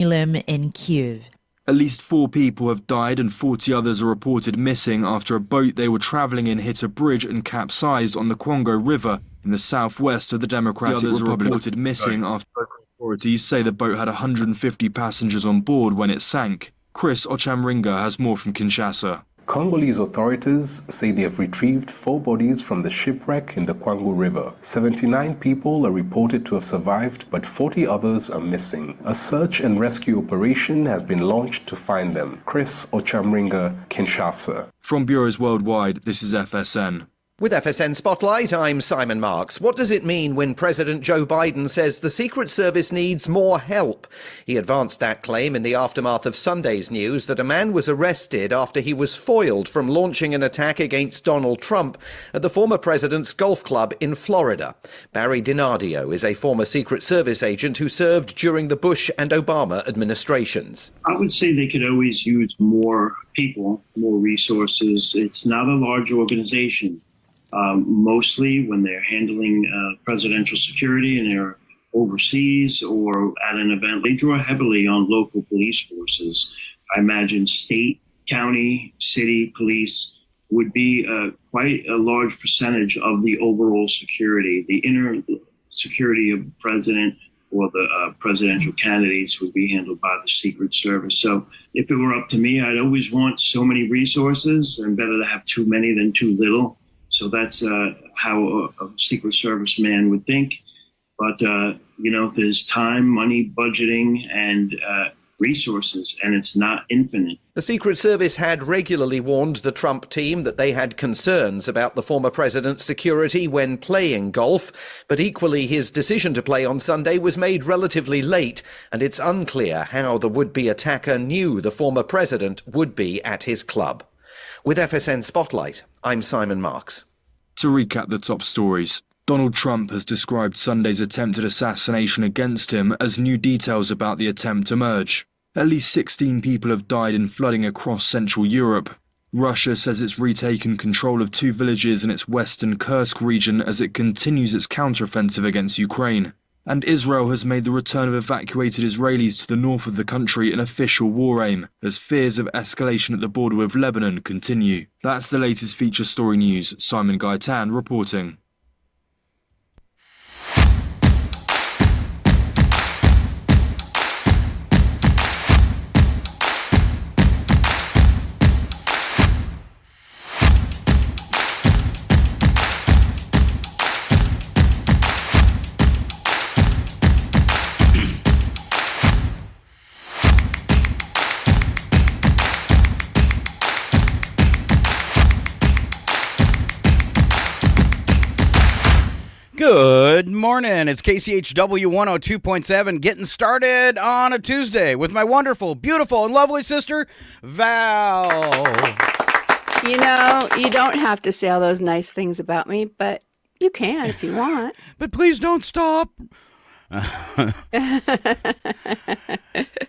in Kyiv. At least 4 people have died and 40 others are reported missing after a boat they were traveling in hit a bridge and capsized on the Congo River in the southwest of the Democratic Republic. Reported missing after local authorities say the boat had 150 passengers on board when it sank. Chris Ochamringa has more from Kinshasa. Congolese authorities say they have retrieved 4 bodies from the shipwreck in the Kwango River. 79 people are reported to have survived, but 40 others are missing. A search and rescue operation has been launched to find them. Chris Ochamringa, Kinshasa. From bureaus worldwide, this is FSN. With FSN Spotlight, I'm Simon Marks. What does it mean when President Joe Biden says the Secret Service needs more help? He advanced that claim in the aftermath of Sunday's news that a man was arrested after he was foiled from launching an attack against Donald Trump at the former president's golf club in Florida. Barry DiNardio is a former Secret Service agent who served during the Bush and Obama administrations. I would say they could always use more people, more resources. It's not a large organization. Mostly when they're handling presidential security and they're overseas or at an event, they draw heavily on local police forces. I imagine state, county, city police would be quite a large percentage of the overall security. The inner security of the president or the presidential candidates would be handled by the Secret Service. So if it were up to me, I'd always want so many resources, and better to have too many than too little. So that's how a Secret Service man would think. But, there's time, money, budgeting, and resources, and it's not infinite. The Secret Service had regularly warned the Trump team that they had concerns about the former president's security when playing golf, but equally his decision to play on Sunday was made relatively late, and it's unclear how the would-be attacker knew the former president would be at his club. With FSN Spotlight, I'm Simon Marks. To recap the top stories, Donald Trump has described Sunday's attempted assassination against him as new details about the attempt emerge. At least 16 people have died in flooding across Central Europe. Russia says it's retaken control of 2 villages in its western Kursk region as it continues its counteroffensive against Ukraine. And Israel has made the return of evacuated Israelis to the north of the country an official war aim, as fears of escalation at the border with Lebanon continue. That's the latest feature story news. Simon Gaitan reporting. Good morning. It's KCHW 102.7, getting started on a Tuesday with my wonderful, beautiful, and lovely sister, Val. You know, you don't have to say all those nice things about me, but you can if you want. But please don't stop.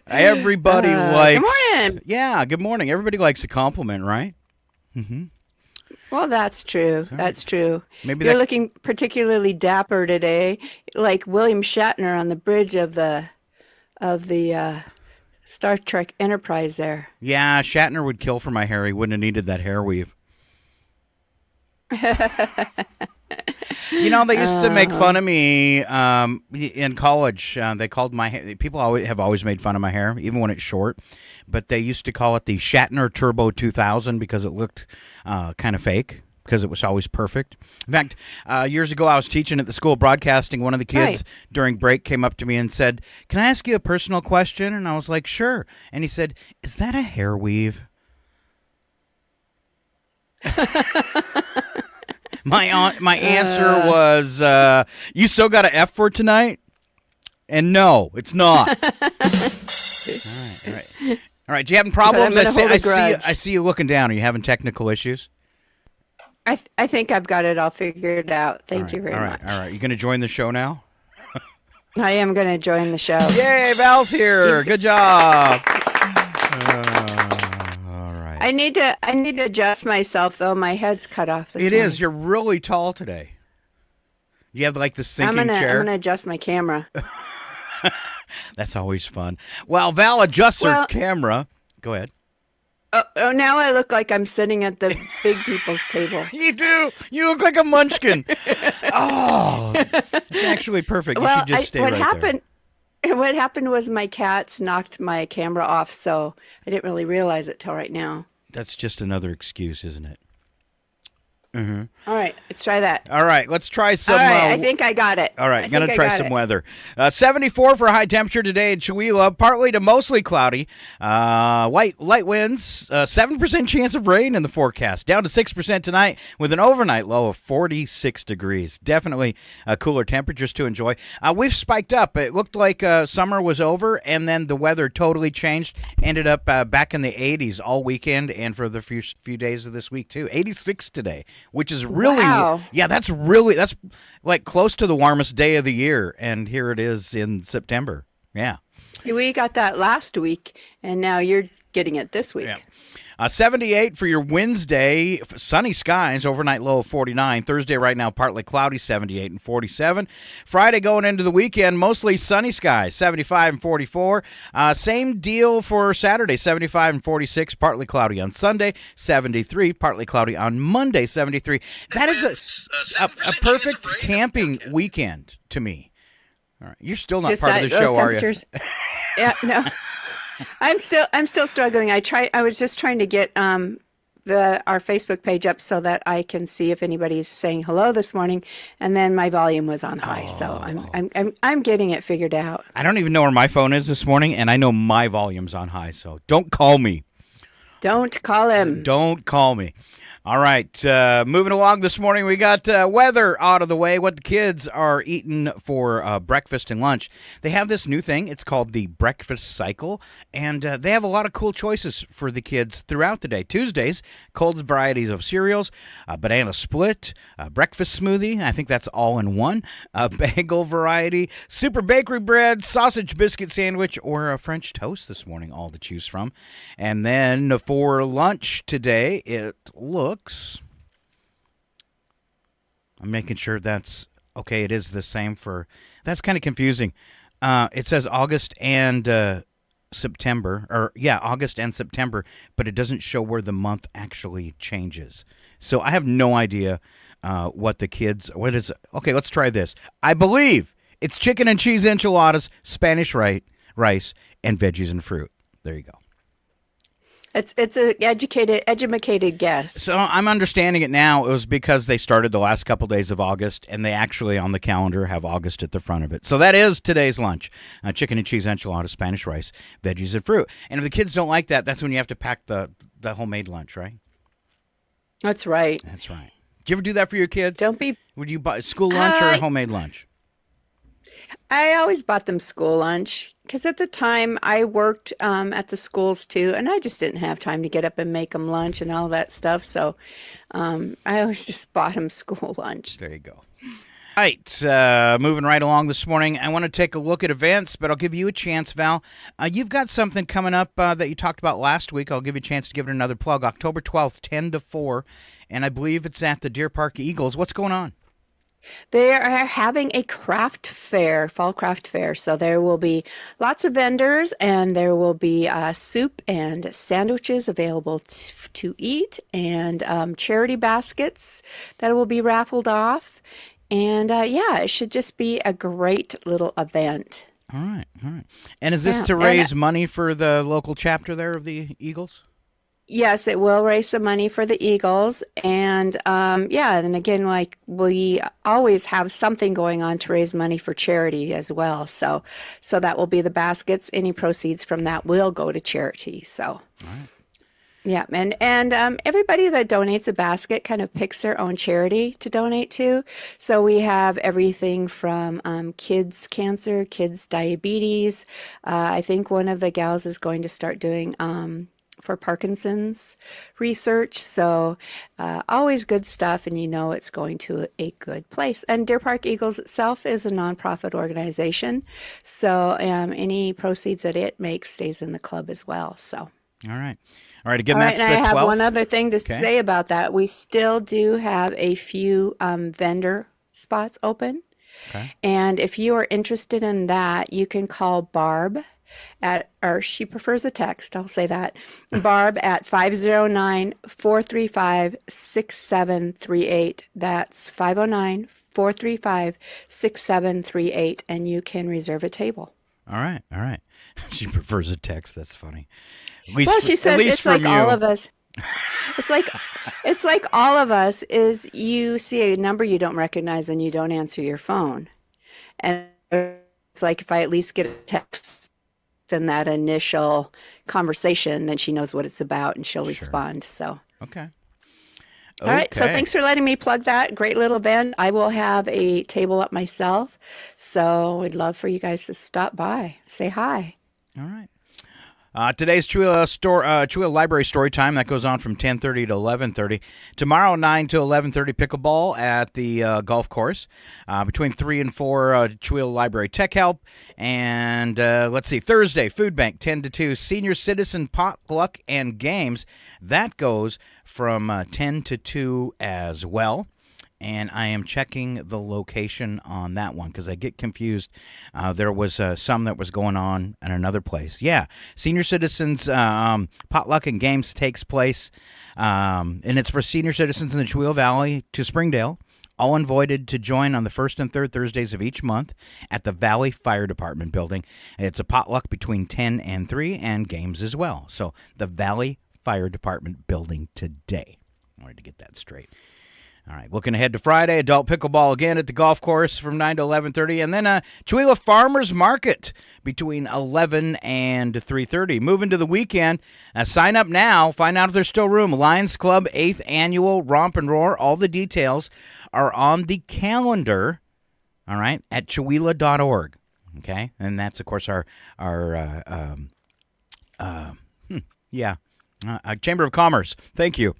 Everybody likes... Good morning. Yeah, good morning. Everybody likes a compliment, right? Mm-hmm. Well, that's true. That's true. Maybe you're looking particularly dapper today, like William Shatner on the bridge of the Star Trek Enterprise there. Yeah, Shatner would kill for my hair. He wouldn't have needed that hair weave. You know, they used to make fun of me in college. They called my hair. People have always made fun of my hair, even when it's short. But they used to call it the Shatner Turbo 2000 because it looked kind of fake, because it was always perfect. In fact, years ago, I was teaching at the School of Broadcasting. One of the kids during break came up to me and said, "Can I ask you a personal question?" And I was like, "Sure." And he said, "Is that a hair weave?" My answer was, "You still got an F for tonight?" And no, it's not. All right. All right. Do you having problems? I see you looking down. Are you having technical issues? I think I've got it all figured out. Thank you very much. All right. You going to join the show now? I am going to join the show. Yay, Val's here. Good job. All right. I need to adjust myself, though. My head's cut off this It morning. is. You're really tall today. You have like the sinking chair. I'm going to adjust my camera. That's always fun. Well, Val adjusts her camera. Go ahead. Oh, now I look like I'm sitting at the big people's table. You do. You look like a munchkin. Oh, it's actually perfect. You should just stay right there. What happened was my cats knocked my camera off, so I didn't really realize it till right now. That's just another excuse, isn't it? Mm-hmm. All right, let's try that. All right, let's try some. All right, I think I got it. All right, going to try some weather. 74 for high temperature today in Chewelah, partly to mostly cloudy. Light winds, 7% chance of rain in the forecast. Down to 6% tonight with an overnight low of 46 degrees. Definitely cooler temperatures to enjoy. We've spiked up. It looked like summer was over, and then the weather totally changed. Ended up back in the 80s all weekend and for the few days of this week, too. 86 today. Which is really, that's like close to the warmest day of the year. And here it is in September. Yeah. See, we got that last week, and now you're getting it this week. Yeah. 78 for your Wednesday, sunny skies, overnight low of 49. Thursday right now, partly cloudy, 78 and 47. Friday going into the weekend, mostly sunny skies, 75 and 44. Same deal for Saturday, 75 and 46, partly cloudy on Sunday, 73, partly cloudy on Monday, 73. That is a perfect camping weekend to me. All right, you're still not part of the show, are you? Yeah, no. I'm still struggling. I was just trying to get our Facebook page up so that I can see if anybody's saying hello this morning, and then my volume was on high. So I'm getting it figured out. I don't even know where my phone is this morning, and I know my volume's on high. So don't call me. Don't call him. Don't call me. All right, moving along this morning, we got weather out of the way, what the kids are eating for breakfast and lunch. They have this new thing. It's called the Breakfast Cycle, and they have a lot of cool choices for the kids throughout the day. Tuesdays, cold varieties of cereals, banana split, breakfast smoothie. I think that's all in one. Bagel variety, super bakery bread, sausage biscuit sandwich, or a French toast this morning, all to choose from. And then for lunch today, it looks... I'm making sure that's okay. It is the same for... That's kind of confusing. It says August and September, August and September, but it doesn't show where the month actually changes. So I have no idea what the kids... What is... Okay, let's try this. I believe it's chicken and cheese enchiladas, Spanish rice, and veggies and fruit. There you go. It's an educated guess. So I'm understanding it now. It was because they started the last couple days of August, and they actually on the calendar have August at the front of it. So that is today's lunch: chicken and cheese enchiladas, Spanish rice, veggies and fruit. And if the kids don't like that, that's when you have to pack the homemade lunch, right? That's right. That's right. Do you ever do that for your kids? Would you buy school lunch or a homemade lunch? I always bought them school lunch because at the time I worked at the schools too, and I just didn't have time to get up and make them lunch and all that stuff. So I always just bought them school lunch. There you go. All right, moving right along this morning, I want to take a look at events, but I'll give you a chance, Val. You've got something coming up that you talked about last week. I'll give you a chance to give it another plug. October 12th, 10 to 4, and I believe it's at the Deer Park Eagles. What's going on? They are having a craft fair, fall craft fair. So there will be lots of vendors, and there will be soup and sandwiches available to eat, and charity baskets that will be raffled off. And it should just be a great little event. All right. And is this to raise money for the local chapter there of the Eagles? Yes, it will raise some money for the Eagles. And and again, like we always have something going on to raise money for charity as well. So that will be the baskets. Any proceeds from that will go to charity. So, all right. Yeah, and everybody that donates a basket kind of picks their own charity to donate to. So we have everything from kids cancer, kids diabetes. I think one of the gals is going to start doing for Parkinson's research. So always good stuff, and it's going to a good place. And Deer Park Eagles itself is a nonprofit organization. So any proceeds that it makes stays in the club as well. So. All right. Again, that's the 12th. And I have one other thing to say about that. We still do have a few vendor spots open. Okay. And if you are interested in that, you can call Barb or she prefers a text, I'll say that, Barb at 509-435-6738. That's 509-435-6738, and you can reserve a table. All right. All right. She prefers a text. That's funny. Well, she says it's like all of us. It's like all of us is you see a number you don't recognize and you don't answer your phone. And it's like if I at least get a text in that initial conversation, then she knows what it's about and she'll respond. So Okay. all right. So thanks for letting me plug that. Great little event. I will have a table up myself. So I'd love for you guys to stop by, say hi. All right. Today's Chewilla Library Story Time. That goes on from 10:30 to 11:30. Tomorrow, 9 to 11:30, pickleball at the golf course. Between 3 and 4, Chewilla Library Tech Help. And let's see, Thursday, Food Bank, 10 to 2, Senior Citizen Potluck and Games. That goes from 10 to 2 as well. And I am checking the location on that one because I get confused. There was some that was going on in another place. Yeah, Senior Citizens Potluck and Games takes place, and it's for senior citizens in the Chewilla Valley to Springdale. All invited to join on the first and third Thursdays of each month at the Valley Fire Department building. It's a potluck between 10 and 3 and games as well. So the Valley Fire Department building today. I wanted to get that straight. All right, looking ahead to Friday, adult pickleball again at the golf course from 9 to 11:30, and then Chewilla Farmers Market between 11 and 3:30. Moving to the weekend, sign up now. Find out if there's still room. Lions Club 8th Annual Romp and Roar. All the details are on the calendar, all right, at chewilla.org, okay? And that's, of course, our Chamber of Commerce. Thank you.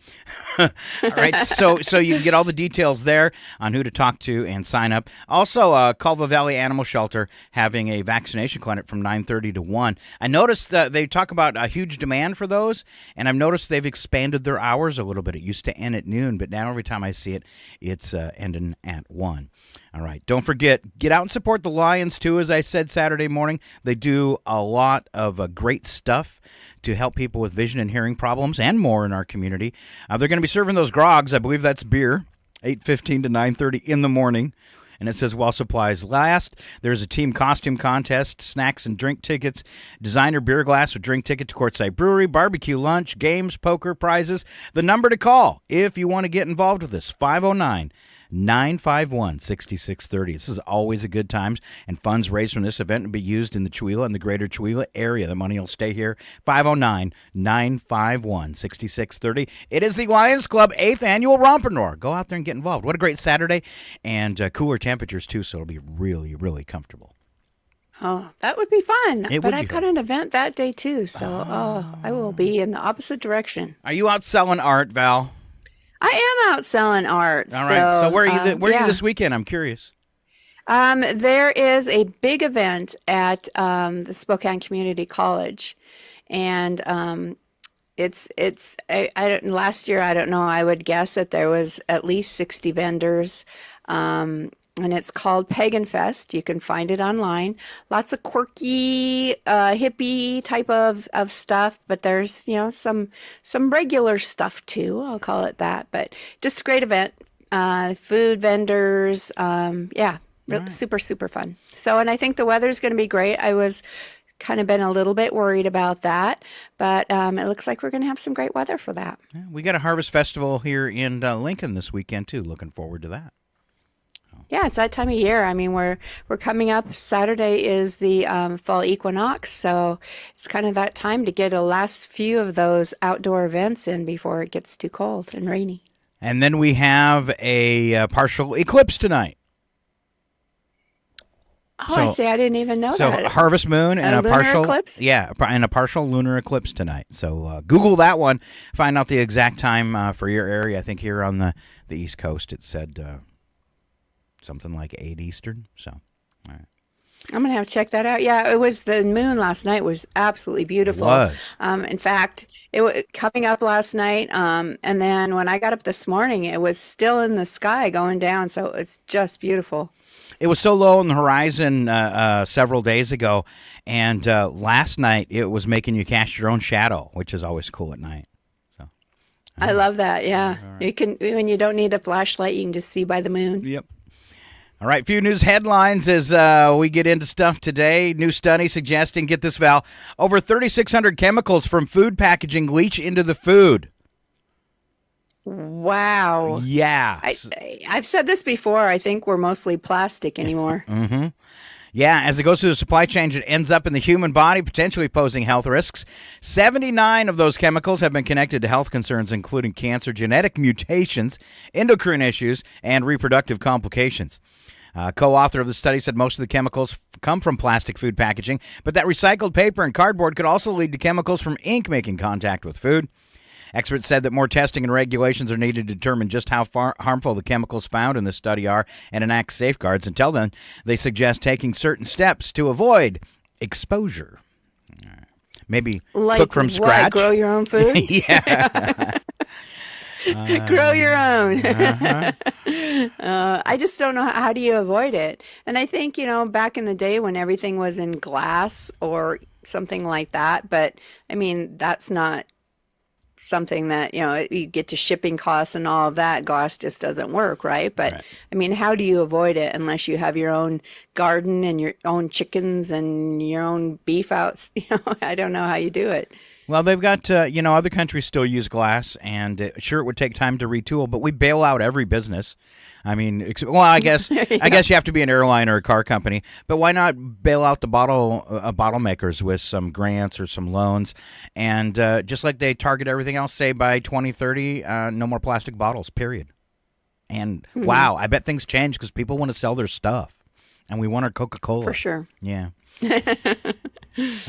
All right, so you can get all the details there on who to talk to and sign up. Also, Culva Valley Animal Shelter having a vaccination clinic from 9:30 to 1. I noticed they talk about a huge demand for those, and I've noticed they've expanded their hours a little bit. It used to end at noon, but now every time I see it, it's ending at 1. All right, don't forget, get out and support the Lions, too, as I said Saturday morning. They do a lot of great stuff to help people with vision and hearing problems and more in our community. They're going to be serving those grogs. I believe that's beer, 8:15 to 9:30 in the morning. And it says while supplies last. There's a team costume contest, snacks and drink tickets, designer beer glass with drink ticket to Courtside Brewery, barbecue lunch, games, poker, prizes. The number to call if you want to get involved with this, 509-951-6630. This is always a good time, and funds raised from this event will be used in the Chewilla and the greater Chewilla area. The money will stay here, 509-951-6630. It is the Lions Club 8th Annual Romp and Roar. Go out there and get involved. What a great Saturday, and cooler temperatures, too, so it'll be really, really comfortable. Oh, that would be fun. It But would I've be got fun. an event that day, too. So I will be in the opposite direction. Are you out selling art, Val? I am out selling art. All right, so where are you where are yeah. you this weekend? I'm curious. There is a big event at the Spokane Community College, and last year, I don't know, I would guess that there was at least 60 vendors. And it's called Pagan Fest. You can find it online. Lots of quirky, hippie type of stuff, but there's, some regular stuff too. I'll call it that. But just a great event. Food vendors. Super, super fun. So, and I think the weather's going to be great. I was kind of been a little bit worried about that, but it looks like we're going to have some great weather for that. Yeah, we got a harvest festival here in Lincoln this weekend too. Looking forward to that. Yeah, it's that time of year. I mean, we're coming up. Saturday is the fall equinox, so it's kind of that time to get a last few of those outdoor events in before it gets too cold and rainy. And then we have a partial eclipse tonight. Oh, I see. I didn't even know So that. a harvest moon and a lunar partial eclipse? Yeah, and a partial lunar eclipse tonight. So Google that one. Find out the exact time for your area. I think here on the East Coast it said something like 8 Eastern. So, all right. I'm going to have to check that out. Yeah, it was the moon last night was absolutely beautiful. It was. In fact, it was coming up last night, and then when I got up this morning, it was still in the sky going down, so it's just beautiful. It was so low on the horizon several days ago, and last night it was making you cast your own shadow, which is always cool at night. So I love that. Yeah. You can, when you don't need a flashlight, you can just see by the moon. Yep. All right, few news headlines as we get into stuff today. New study suggesting, get this, Val, over 3,600 chemicals from food packaging leach into the food. Wow. Yeah. I've said this before. I think we're mostly plastic anymore. Mm-hmm. Yeah, as it goes through the supply chain, it ends up in the human body, potentially posing health risks. 79 of those chemicals have been connected to health concerns, including cancer, genetic mutations, endocrine issues, and reproductive complications. Co-author of the study said most of the chemicals come from plastic food packaging, but that recycled paper and cardboard could also lead to chemicals from ink making contact with food. Experts said that more testing and regulations are needed to determine just how harmful the chemicals found in the study are and enact safeguards. Until then, they suggest taking certain steps to avoid exposure. Maybe Like cook from scratch. Grow your own food? Yeah. Grow your own. Uh-huh. I just don't know how do you avoid it. And I think, back in the day when everything was in glass or something like that, but I mean, that's not something that, you get to shipping costs and all of that. Glass just doesn't work, right? But Right. I mean, how do you avoid it unless you have your own garden and your own chickens and your own beef outs? I don't know how you do it. Well, they've got, other countries still use glass, and sure, it would take time to retool, but we bail out every business. I mean, I guess you have to be an airline or a car company, but why not bail out the bottle makers with some grants or some loans, and just like they target everything else, say by 2030, no more plastic bottles, period. And wow, I bet things change because people want to sell their stuff, and we want our Coca-Cola. For sure. Yeah.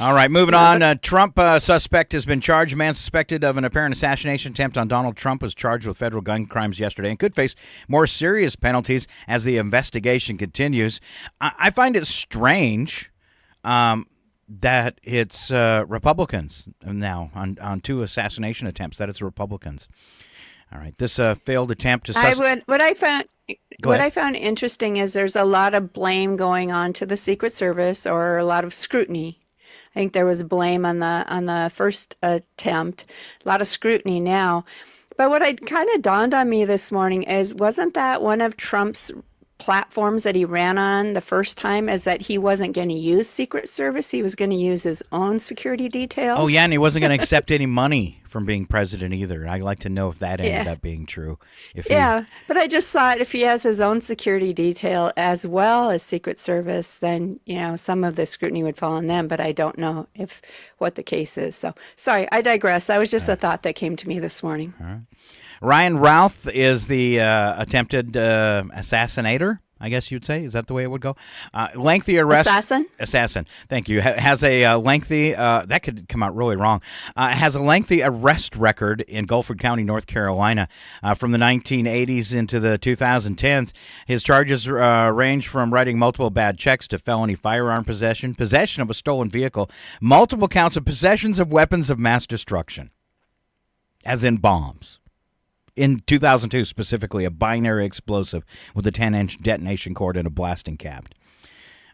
All right, moving on. Trump suspect has been charged. A man suspected of an apparent assassination attempt on Donald Trump was charged with federal gun crimes yesterday and could face more serious penalties as the investigation continues. I find it strange that it's Republicans now on two assassination attempts, that it's Republicans. All right, this failed attempt to What I found interesting is there's a lot of blame going on to the Secret Service, or a lot of scrutiny. I think there was blame on the first attempt, a lot of scrutiny now. But what kind of dawned on me this morning is, wasn't that one of Trump's platforms that he ran on the first time, is that he wasn't going to use Secret Service, he was going to use his own security details? Oh, yeah, and he wasn't going to accept any money from being president either. I'd like to know if that ended up being true. But I just thought if he has his own security detail as well as Secret Service, then, some of the scrutiny would fall on them, but I don't know what the case is. So, sorry, I digress. That was just a thought that came to me this morning. All right. Ryan Routh is the attempted assassinator, I guess you'd say. Is that the way it would go? Lengthy arrest. Assassin. Thank you. Has a lengthy, that could come out really wrong, has a lengthy arrest record in Guilford County, North Carolina, from the 1980s into the 2010s. His charges range from writing multiple bad checks to felony firearm possession of a stolen vehicle, multiple counts of possessions of weapons of mass destruction, as in bombs. In 2002, specifically, a binary explosive with a 10-inch detonation cord and a blasting cap.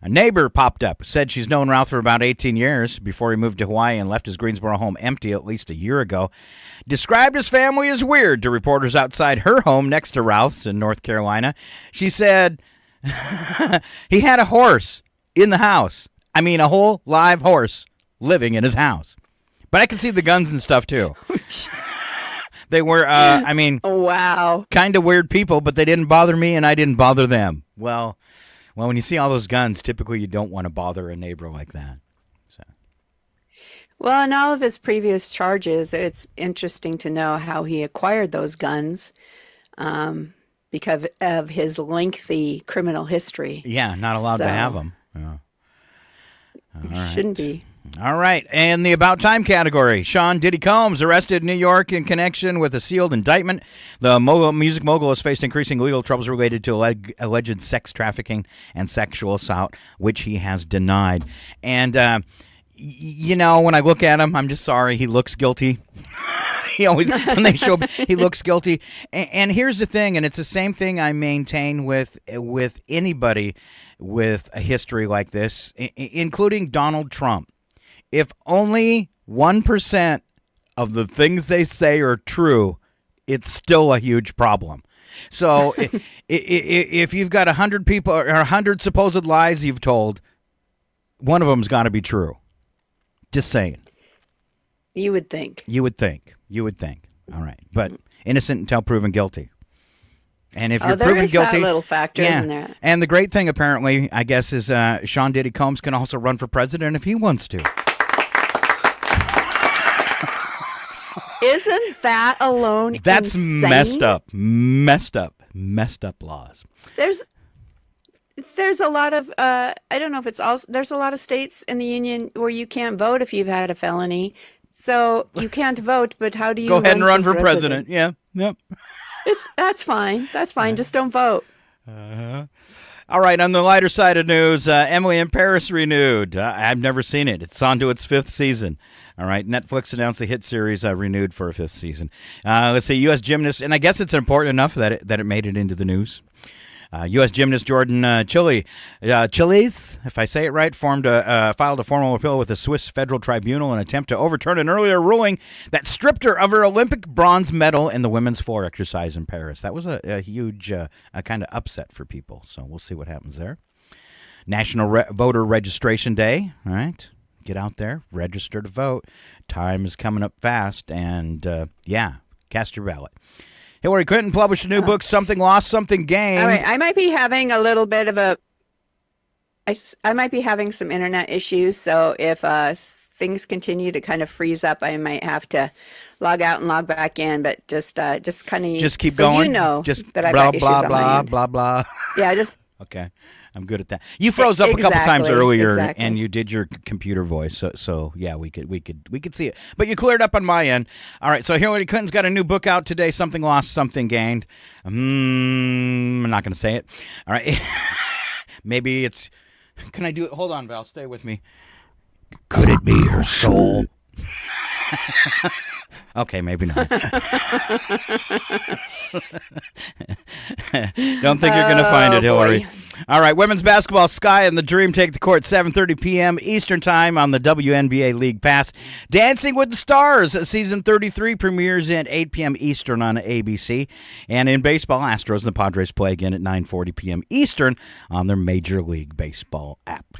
A neighbor popped up, said she's known Ralph for about 18 years before he moved to Hawaii and left his Greensboro home empty at least a year ago. Described his family as weird to reporters outside her home next to Ralph's in North Carolina. She said he had a horse in the house. I mean, a whole live horse living in his house. But I can see the guns and stuff, too. They were, Oh, wow. kind of weird people, but they didn't bother me and I didn't bother them. Well, when you see all those guns, typically you don't want to bother a neighbor like that. So. Well, in all of his previous charges, it's interesting to know how he acquired those guns because of his lengthy criminal history. Yeah, not allowed to have them. Yeah. All right. Shouldn't be. All right, and the About Time category. Sean Diddy Combs arrested in New York in connection with a sealed indictment. The music mogul has faced increasing legal troubles related to alleged sex trafficking and sexual assault, which he has denied. And, when I look at him, I'm just sorry. He looks guilty. He always, when they show, he looks guilty. And here's the thing, and it's the same thing I maintain with anybody with a history like this, including Donald Trump, if only 1% of the things they say are true, it's still a huge problem. So if you've got 100 people or 100 supposed lies you've told, one of them's got to be true. Just saying. You would think. You would think. All right. But innocent until proven guilty. And if you're proven guilty, that little factor, isn't there? And the great thing, apparently, I guess, is Sean Diddy Combs can also run for president if he wants to. Isn't that alone That's insane? messed up laws. There's a lot of I don't know if it's also there's a lot of states in the union where you can't vote if you've had a felony. So you can't vote, but how do you go ahead and run for president? Yeah. Yep. That's fine. That's fine. Just don't vote. All right, on the lighter side of news, Emily in Paris renewed. I've never seen it. It's on to its 5th season. All right, Netflix announced the hit series renewed for a 5th season. Let's see, U.S. gymnast, and I guess it's important enough that it made it into the news. U.S. gymnast Jordan Chiles, if I say it right, filed a formal appeal with the Swiss Federal Tribunal in an attempt to overturn an earlier ruling that stripped her of her Olympic bronze medal in the women's floor exercise in Paris. That was a huge kind of upset for people, so we'll see what happens there. National Voter Registration Day, all right? Get out there, register to vote. Time is coming up fast, and cast your ballot. Hillary Clinton published a new book, Something Lost, Something Gained. All right, I might be having a little bit of I might be having some internet issues, so if things continue to kind of freeze up, I might have to log out and log back in, but just kind of just keep so going. You know just that I've blah got issues blah on my blah end. blah blah. Yeah, just okay. I'm good at that. You froze up a couple times earlier, exactly. and you did your computer voice. So yeah, we could see it. But you cleared up on my end. All right. So Hillary Clinton's got a new book out today. Something Lost, Something Gained. I'm not going to say it. All right. Maybe it's. Can I do it? Hold on, Val. Stay with me. Could it be her soul? Okay, maybe not. Don't think you're going to find it, Hillary. Boy. All right, women's basketball, Sky and the Dream take the court 7:30 p.m. Eastern Time on the WNBA League Pass. Dancing with the Stars, season 33 premieres at 8 p.m. Eastern on ABC. And in baseball, Astros and the Padres play again at 9:40 p.m. Eastern on their Major League Baseball app.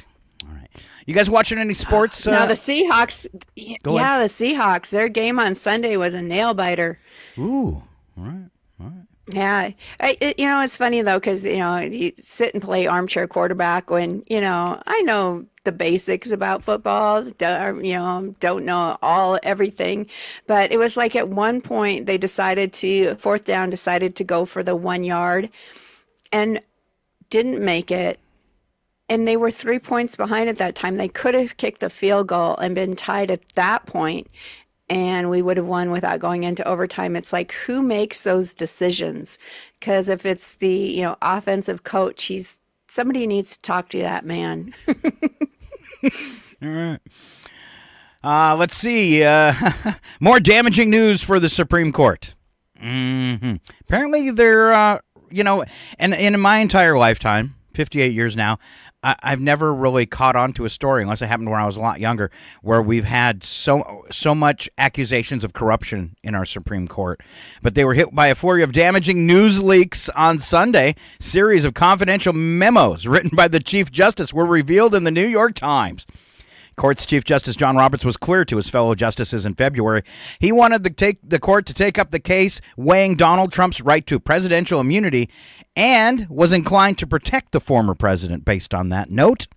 All right. You guys watching any sports? Now the Seahawks, Go ahead. the Seahawks, their game on Sunday was a nail biter. Ooh, all right. Yeah, it's funny though because you sit and play armchair quarterback when I know the basics about football. Don't know everything, but it was like at one point they decided to 4th down, decided to go for the 1 yard, and didn't make it. And they were 3 points behind at that time. They could have kicked the field goal and been tied at that point, and we would have won without going into overtime. It's like, who makes those decisions? Because if it's the offensive coach, somebody needs to talk to that man. All right. Let's see. More damaging news for the Supreme Court. Apparently, they're and in my entire lifetime, 58 years now, I've never really caught on to a story, unless it happened when I was a lot younger, where we've had so much accusations of corruption in our Supreme Court. But they were hit by a flurry of damaging news leaks on Sunday. Series of confidential memos written by the Chief Justice were revealed in the New York Times. Court's Chief Justice John Roberts was clear to his fellow justices in February. He wanted the court to take up the case weighing Donald Trump's right to presidential immunity and was inclined to protect the former president based on that note.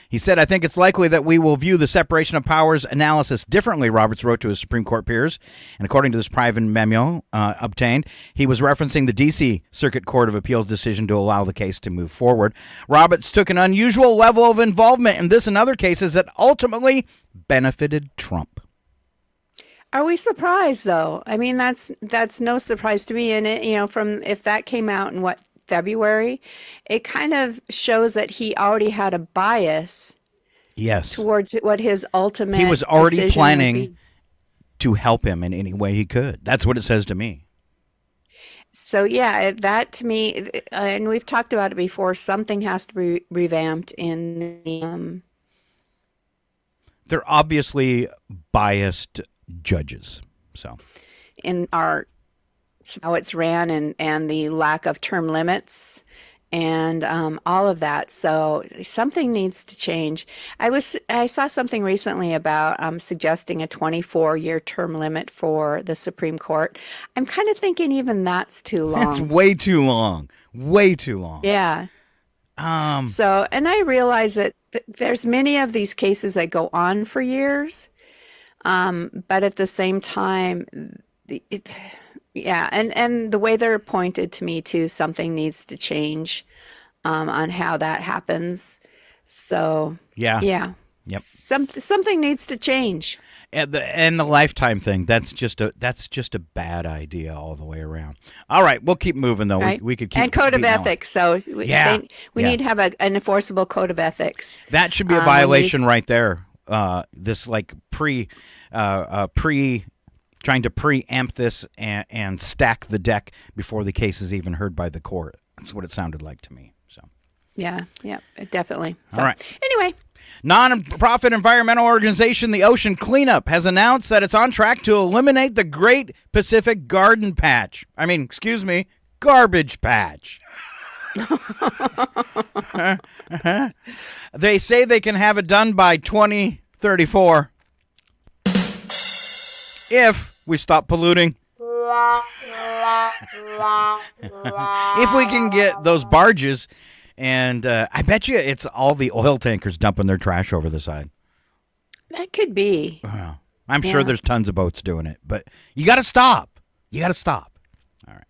He said, "I think it's likely that we will view the separation of powers analysis differently," Roberts wrote to his Supreme Court peers. And according to this private memo obtained, he was referencing the D.C. Circuit Court of Appeals decision to allow the case to move forward. Roberts took an unusual level of involvement in this and other cases that ultimately benefited Trump. Are we surprised, though? I mean, that's no surprise to me. And from if that came out in February, it kind of shows that he already had a bias towards what his ultimate He was already decision planning would be. to help him in any way he could. That's what it says to me. So yeah, that to me, and we've talked about it before, something has to be revamped in the They're obviously biased judges. So in our how it's ran and the lack of term limits and all of that. So something needs to change. I saw something recently about suggesting a 24-year term limit for the Supreme Court. I'm kind of thinking even that's too that's long. way too long. Way too long. Yeah. So, and I realize that there's many of these cases that go on for years, but at the same time, yeah, and the way they're appointed to me too, something needs to change on how that happens. So, Yeah. yeah, Yep. something needs to change. And the lifetime thing, that's just a bad idea all the way around. All right, we'll keep moving though. Right? We could keep And code of beating that one. ethics. So Yeah. we Yeah. need to have an enforceable code of ethics. That should be a when violation these- right there. This like trying to preempt this and stack the deck before the case is even heard by the court. That's what it sounded like to me. So, Yeah, definitely. So, all right. Anyway. Non-profit environmental organization The Ocean Cleanup has announced that it's on track to eliminate the Great Pacific Garden Patch. Garbage patch. They say they can have it done by 2034 if we stop polluting. If we can get those barges, and I bet you it's all the oil tankers dumping their trash over the side. That could be. I'm sure there's tons of boats doing it, but you got to stop. You got to stop. All right.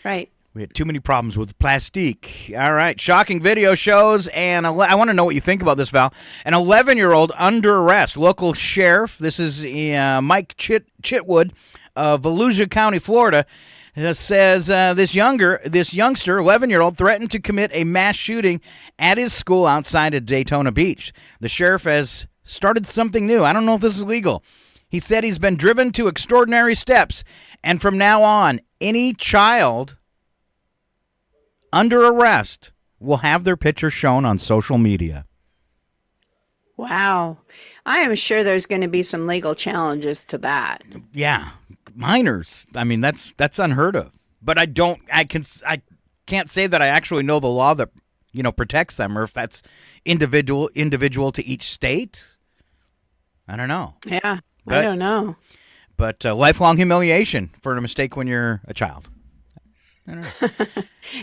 Right. We had too many problems with plastic. All right. Shocking video shows, and I want to know what you think about this, Val. An 11-year-old under arrest. Local sheriff, this is Mike Chitwood of Volusia County, Florida, says this youngster, 11-year-old, threatened to commit a mass shooting at his school outside of Daytona Beach. The sheriff has started something new. I don't know if this is legal. He said he's been driven to extraordinary steps, and from now on, any child under arrest will have their picture shown on social media. Wow. I am sure there's going to be some legal challenges to that. Yeah, minors. I mean, that's unheard of. But I can't say that I actually know the law that protects them, or if that's individual to each state. I don't know. Yeah, But- I don't know. But lifelong humiliation for a mistake when you're a child. And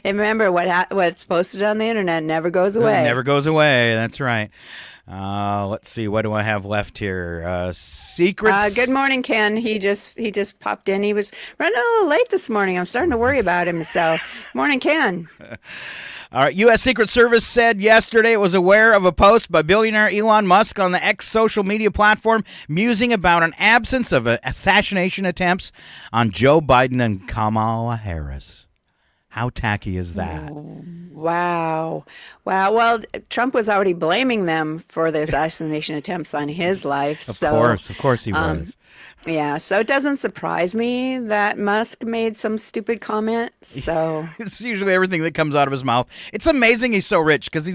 remember, what's posted on the internet never goes away. It never goes away. That's right. Let's see. What do I have left here? Secrets. Good morning, Ken. He just popped in. He was running a little late this morning. I'm starting to worry about him. So, morning, Ken. All right. U.S. Secret Service said yesterday it was aware of a post by billionaire Elon Musk on the X social media platform musing about an absence of assassination attempts on Joe Biden and Kamala Harris. How tacky is that? Wow. Well, Trump was already blaming them for the assassination attempts on his life. Of course he was. Yeah, so it doesn't surprise me that Musk made some stupid comment. So It's usually everything that comes out of his mouth. It's amazing he's so rich because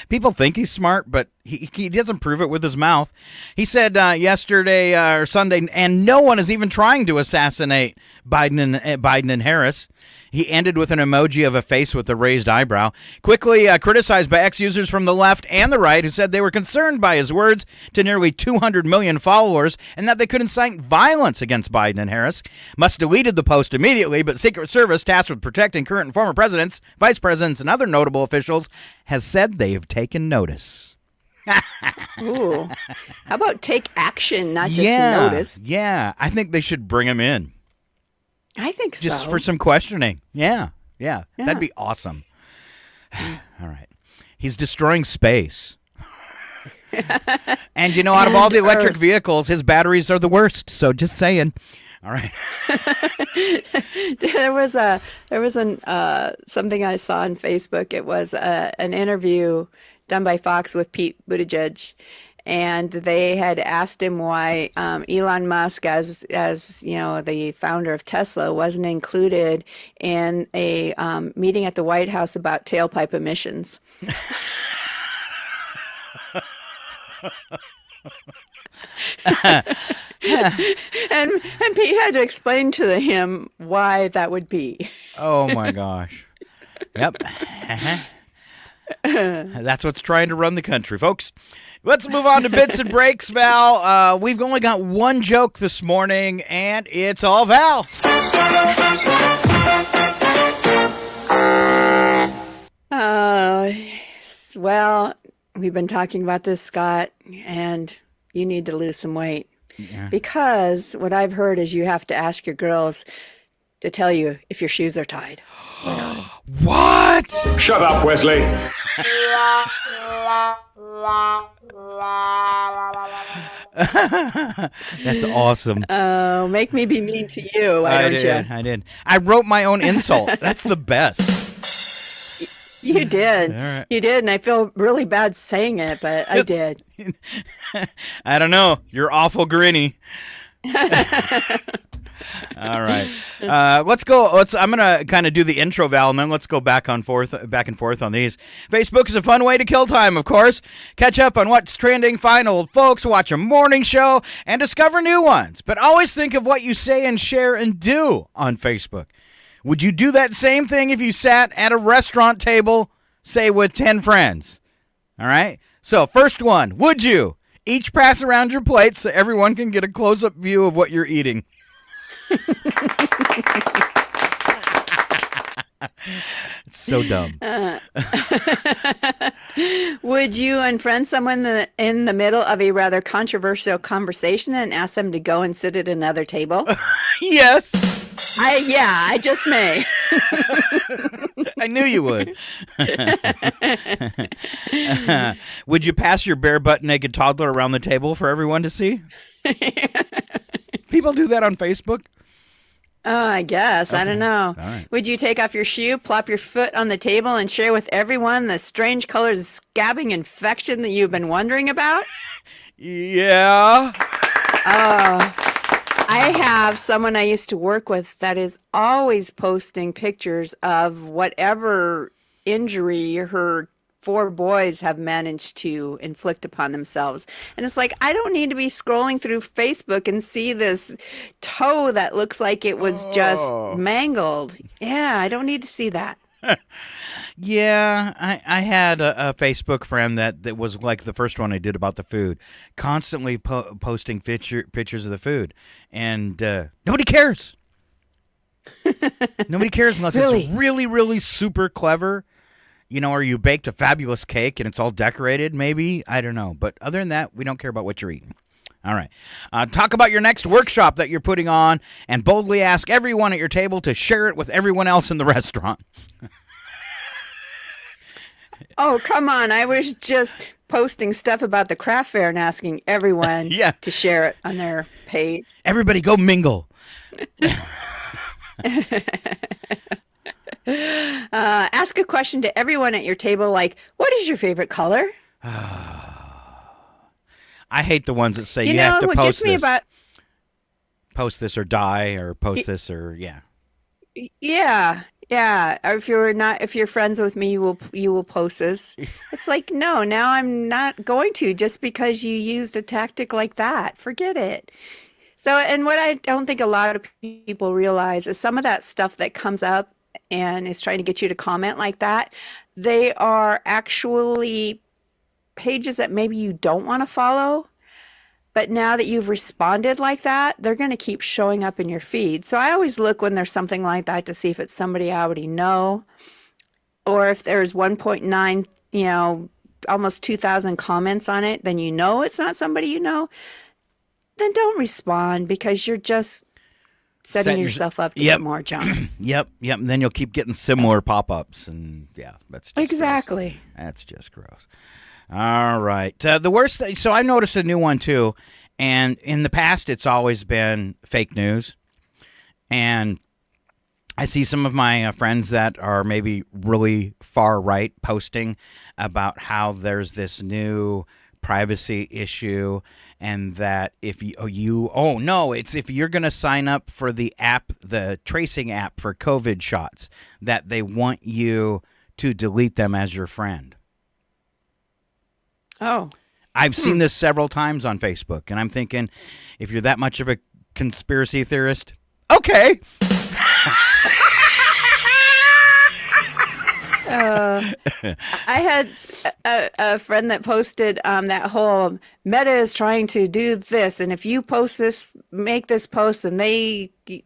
people think he's smart, but he doesn't prove it with his mouth. He said yesterday or Sunday, and no one is even trying to assassinate Biden and Harris. He ended with an emoji of a face with a raised eyebrow, quickly criticized by ex-users from the left and the right who said they were concerned by his words to nearly 200 million followers and that they could incite violence against Biden and Harris. Musk deleted the post immediately, but Secret Service, tasked with protecting current and former presidents, vice presidents, and other notable officials, has said they have taken notice. ooh. How about take action, not just notice? Yeah, I think they should bring him in. I think Just so. for some questioning. Yeah. That'd be awesome. All right. He's destroying space. And out of all the electric Earth. vehicles, his batteries are the worst. So just saying. All right. There was something I saw on Facebook. It was an interview done by Fox with Pete Buttigieg, and they had asked him why Elon Musk, as the founder of Tesla, wasn't included in a meeting at the White House about tailpipe emissions. and Pete had to explain to him why that would be. Oh my gosh. Yep. That's what's trying to run the country, folks. Let's move on to bits and breaks, Val. We've only got one joke this morning, and it's all Val. Well, we've been talking about this, Scott, and you need to lose some weight. Yeah. Because what I've heard is you have to ask your girls to tell you if your shoes are tied. What? Shut up, Wesley. That's awesome. Oh, make me be mean to you, why don't you? I did. I wrote my own insult. That's the best. You did. All right. You did, and I feel really bad saying it, but I did. I don't know. You're awful grinny. All right. Let's go. I'm going to kind of do the intro, Val, and then let's go back and forth on these. Facebook is a fun way to kill time, of course. Catch up on what's trending, find old folks, watch a morning show, and discover new ones. But always think of what you say and share and do on Facebook. Would you do that same thing if you sat at a restaurant table, say with 10 friends? All right. So first one, would you each pass around your plate so everyone can get a close-up view of what you're eating? It's so dumb. Would you unfriend someone in the middle of a rather controversial conversation and ask them to go and sit at another table? Yes. I just may. I knew you would. Would you pass your bare butt naked toddler around the table for everyone to see? People do that on Facebook. Oh, I guess. Okay. I don't know. Right. Would you take off your shoe, plop your foot on the table, and share with everyone the strange colors scabbing infection that you've been wondering about? Yeah. I have someone I used to work with that is always posting pictures of whatever injury her 4 boys have managed to inflict upon themselves. And it's like, I don't need to be scrolling through Facebook and see this toe that looks like it was just mangled. Yeah, I don't need to see that. Yeah, I had a Facebook friend that was like the first one I did about the food, constantly posting pictures of the food. And nobody cares. Nobody cares unless it's really, really super clever. You know, or you baked a fabulous cake and it's all decorated, maybe. I don't know. But other than that, we don't care about what you're eating. All right. Talk about your next workshop that you're putting on and boldly ask everyone at your table to share it with everyone else in the restaurant. Oh, come on. I was just posting stuff about the craft fair and asking everyone to share it on their page. Everybody go mingle. Ask a question to everyone at your table like, what is your favorite color? I hate the ones that say you have to post this. Post this or die, or post this or Yeah. Or if you're friends with me, you will post this. It's like, no, now I'm not going to, just because you used a tactic like that. Forget it. So, and what I don't think a lot of people realize is some of that stuff that comes up and is trying to get you to comment like that, they are actually pages that maybe you don't want to follow. But now that you've responded like that, they're going to keep showing up in your feed. So I always look when there's something like that to see if it's somebody I already know, or if there's 1.9, almost 2,000 comments on it, then it's not somebody you know. Then don't respond, because you're just setting yourself up to get more junk. Yep. And then you'll keep getting similar pop-ups, and that's just exactly. Gross. That's just gross. All right. The worst thing, so I noticed a new one too, and in the past it's always been fake news, and I see some of my friends that are maybe really far right posting about how there's this new privacy issue, and that if if you're going to sign up for the app, the tracing app for COVID shots, that they want you to delete them as your friend. Oh. I've seen this several times on Facebook, and I'm thinking, if you're that much of a conspiracy theorist, okay. I had a friend that posted that whole Meta is trying to do this, and if you post this, make this post, and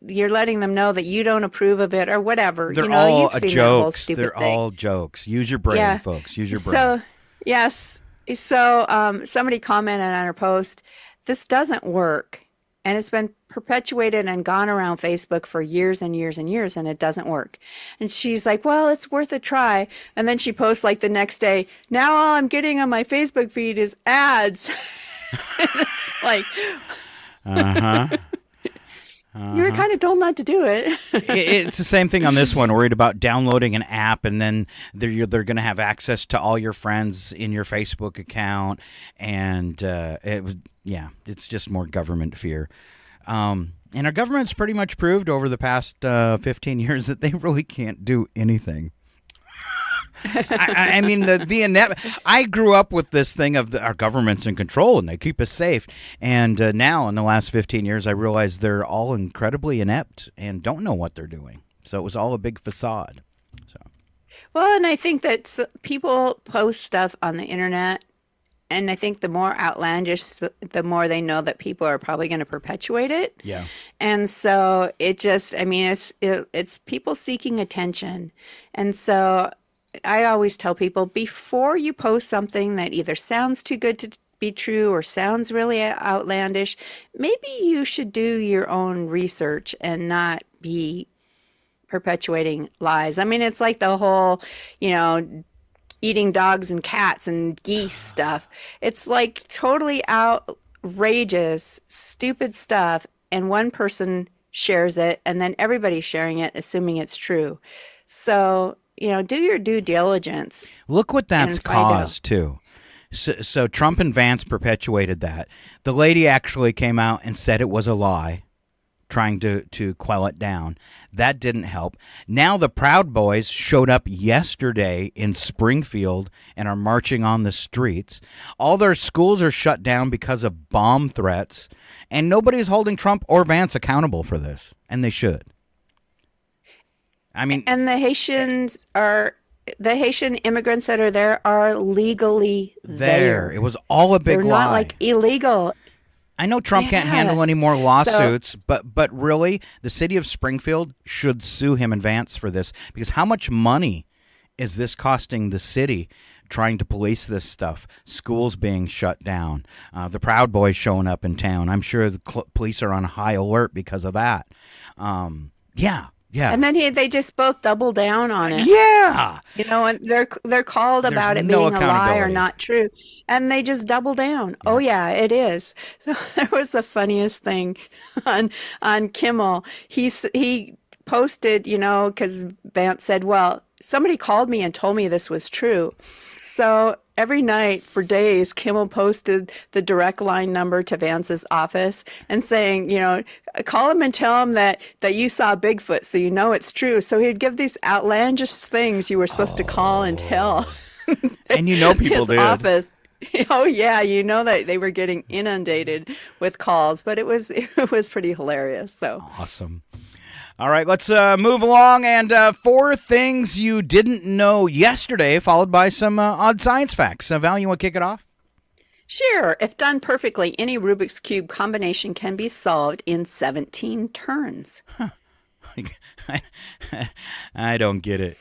you're letting them know that you don't approve of it or whatever. They're you know, all you've seen jokes. That whole stupid They're thing. all jokes. Use your brain, folks. Use your brain. So yes, so somebody commented on her post, this doesn't work. And it's been perpetuated and gone around Facebook for years and years and years, and it doesn't work. And she's like, well, it's worth a try. And then she posts like the next day, now all I'm getting on my Facebook feed is ads. It's like, you were kind of told not to do it. It's the same thing on this one, worried about downloading an app, and then they're going to have access to all your friends in your Facebook account. And it's just more government fear. And our government's pretty much proved over the past 15 years that they really can't do anything. I mean, I grew up with this thing of our government's in control and they keep us safe. And now in the last 15 years, I realize they're all incredibly inept and don't know what they're doing. So it was all a big facade. So. Well, and I think that people post stuff on the internet, and I think the more outlandish, the more they know that people are probably going to perpetuate it. Yeah. And so it's people seeking attention. And so I always tell people, before you post something that either sounds too good to be true or sounds really outlandish, maybe you should do your own research and not be perpetuating lies. I mean, it's like the whole, eating dogs and cats and geese stuff. It's like totally outrageous, stupid stuff, and one person shares it, and then everybody's sharing it, assuming it's true. So, do your due diligence. Look what that's caused, too. So Trump and Vance perpetuated that. The lady actually came out and said it was a lie, trying to quell it down. That didn't help. Now the Proud Boys showed up yesterday in Springfield and are marching on the streets. All their schools are shut down because of bomb threats, and nobody's holding Trump or Vance accountable for this, and they should. I mean, and the Haitian immigrants that are there are legally there. It was all a big lie. They're not like illegal. I know Trump can't handle any more lawsuits, but really, the city of Springfield should sue him and Vance for this, because how much money is this costing the city trying to police this stuff? Schools being shut down, the Proud Boys showing up in town. I'm sure the police are on high alert because of that. Yeah. And then they just both double down on it. Yeah. And they're called about it being a lie or not true. And they just double down. Yeah. Oh yeah, it is. So there was the funniest thing on Kimmel. He posted, because Vance said, well, somebody called me and told me this was true. So every night for days, Kimmel posted the direct line number to Vance's office and saying, call him and tell him that you saw Bigfoot, so you know it's true. So he'd give these outlandish things you were supposed to call and tell. And people did. Office. Oh yeah, that they were getting inundated with calls, but it was pretty hilarious. So awesome. All right, let's move along, and 4 things you didn't know yesterday, followed by some odd science facts. Val, you want to kick it off? Sure. If done perfectly, any Rubik's Cube combination can be solved in 17 turns. Huh. I don't get it.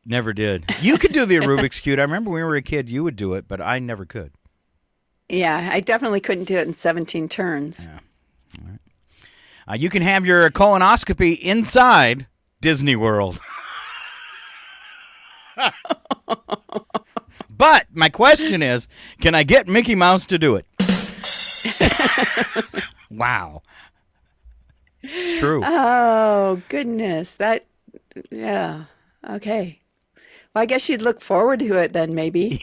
Never did. You could do the Rubik's Cube. I remember when we were a kid, you would do it, but I never could. Yeah, I definitely couldn't do it in 17 turns. Yeah. All right. You can have your colonoscopy inside Disney World. But my question is, can I get Mickey Mouse to do it? Wow. It's true. Oh, goodness. Yeah. Okay. Well, I guess you'd look forward to it then, maybe.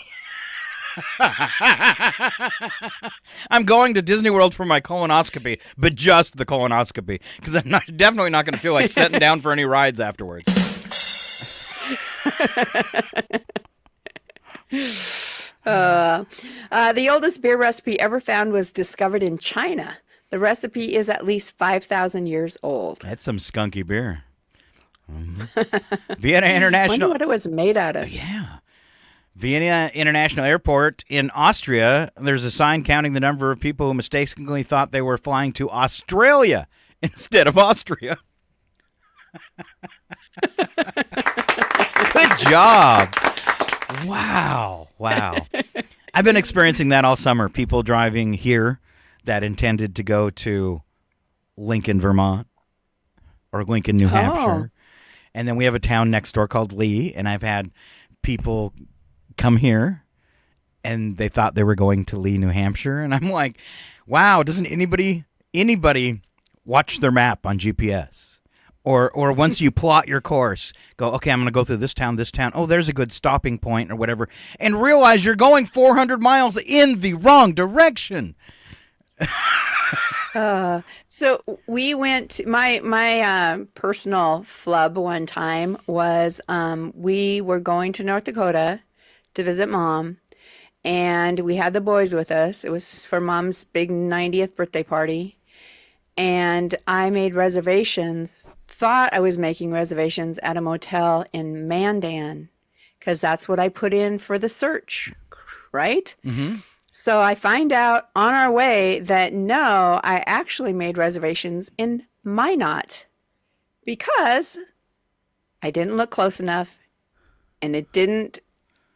I'm going to Disney World for my colonoscopy, but just the colonoscopy, because I'm definitely not going to feel like sitting down for any rides afterwards. The oldest beer recipe ever found was discovered in China. The recipe is at least 5,000 years old. That's some skunky beer. Vienna I International. wonder what it was made out of. Yeah. Vienna International Airport in Austria, there's a sign counting the number of people who mistakenly thought they were flying to Australia instead of Austria. Good job. Wow. I've been experiencing that all summer. People driving here that intended to go to Lincoln, Vermont, or Lincoln, New Hampshire. And then we have a town next door called Lee, and I've had people come here, and they thought they were going to Lee, New Hampshire. And I'm like, wow, doesn't anybody watch their map on GPS? Or once you plot your course, go, okay, I'm going to go through this town. Oh, there's a good stopping point or whatever. And realize you're going 400 miles in the wrong direction. So we went, my personal flub one time was we were going to North Dakota to visit Mom, and we had the boys with us. It was for Mom's big 90th birthday party, and I made reservations, thought I was making reservations at a motel in Mandan, because that's what I put in for the search, right? Mm-hmm. So I find out on our way that no, I actually made reservations in Minot because I didn't look close enough, and it didn't,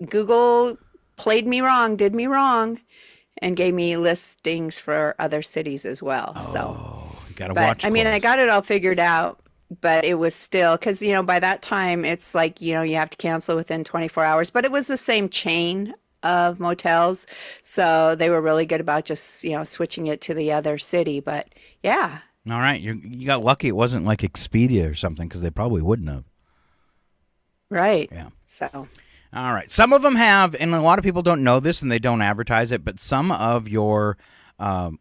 Google did me wrong, and gave me listings for other cities as well. You got to watch. I mean, I close. got it all figured out, but it was still, because, by that time it's like, you have to cancel within 24 hours, but it was the same chain of motels, so they were really good about just switching it to the other city. But yeah, All right, you got lucky. It wasn't like Expedia or something, because they probably wouldn't have. right. Yeah. So All right. Some of them have, and a lot of people don't know this and they don't advertise it, but some of your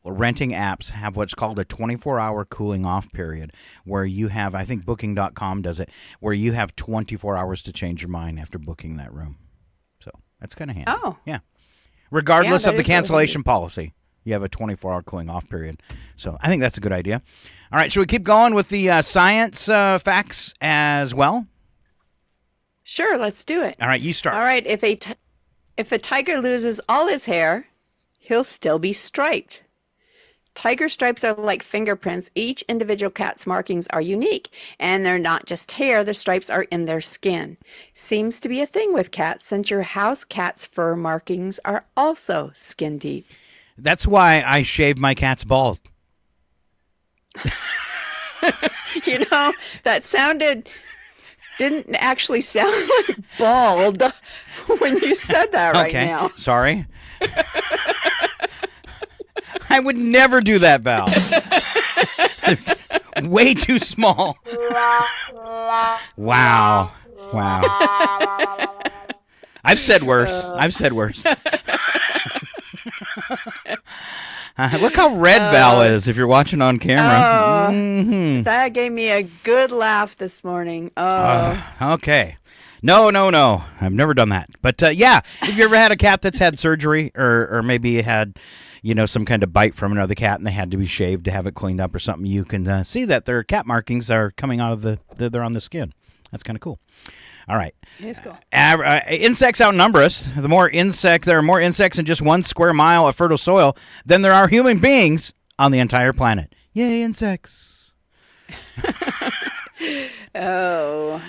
renting apps have what's called a 24-hour cooling off period, where you have, I think Booking.com does it, where you have 24 hours to change your mind after booking that room. So that's kind of handy. Oh. Yeah. Regardless Yeah, of that the is really cancellation policy, you have a 24-hour cooling off period. So I think that's a good idea. All right. Should we keep going with the science facts as well? sure, let's do it. All right. You start. All right, if a tiger loses all his hair, he'll still be striped. Tiger stripes are like fingerprints. Each individual cat's markings are unique, and they're not just hair, the stripes are in their skin. Seems to be a thing with cats, since your house cat's fur markings are also skin deep. That's why I shaved my cat's bald. That didn't actually sound like bald when you said that right Okay. now. Sorry. I would never do that, Val. Way too small. Wow. I've said worse. Look how red Val is if you're watching on camera. That gave me a good laugh this morning. Okay. No. I've never done that. But yeah, have you ever had a cat that's had surgery or maybe had, some kind of bite from another cat and they had to be shaved to have it cleaned up or something? You can see that their cat markings are coming out of they're on the skin. That's kind of cool. All right. It's cool. Insects outnumber us. There are more insects in just 1 square mile of fertile soil than there are human beings on the entire planet. Yay, insects. Oh,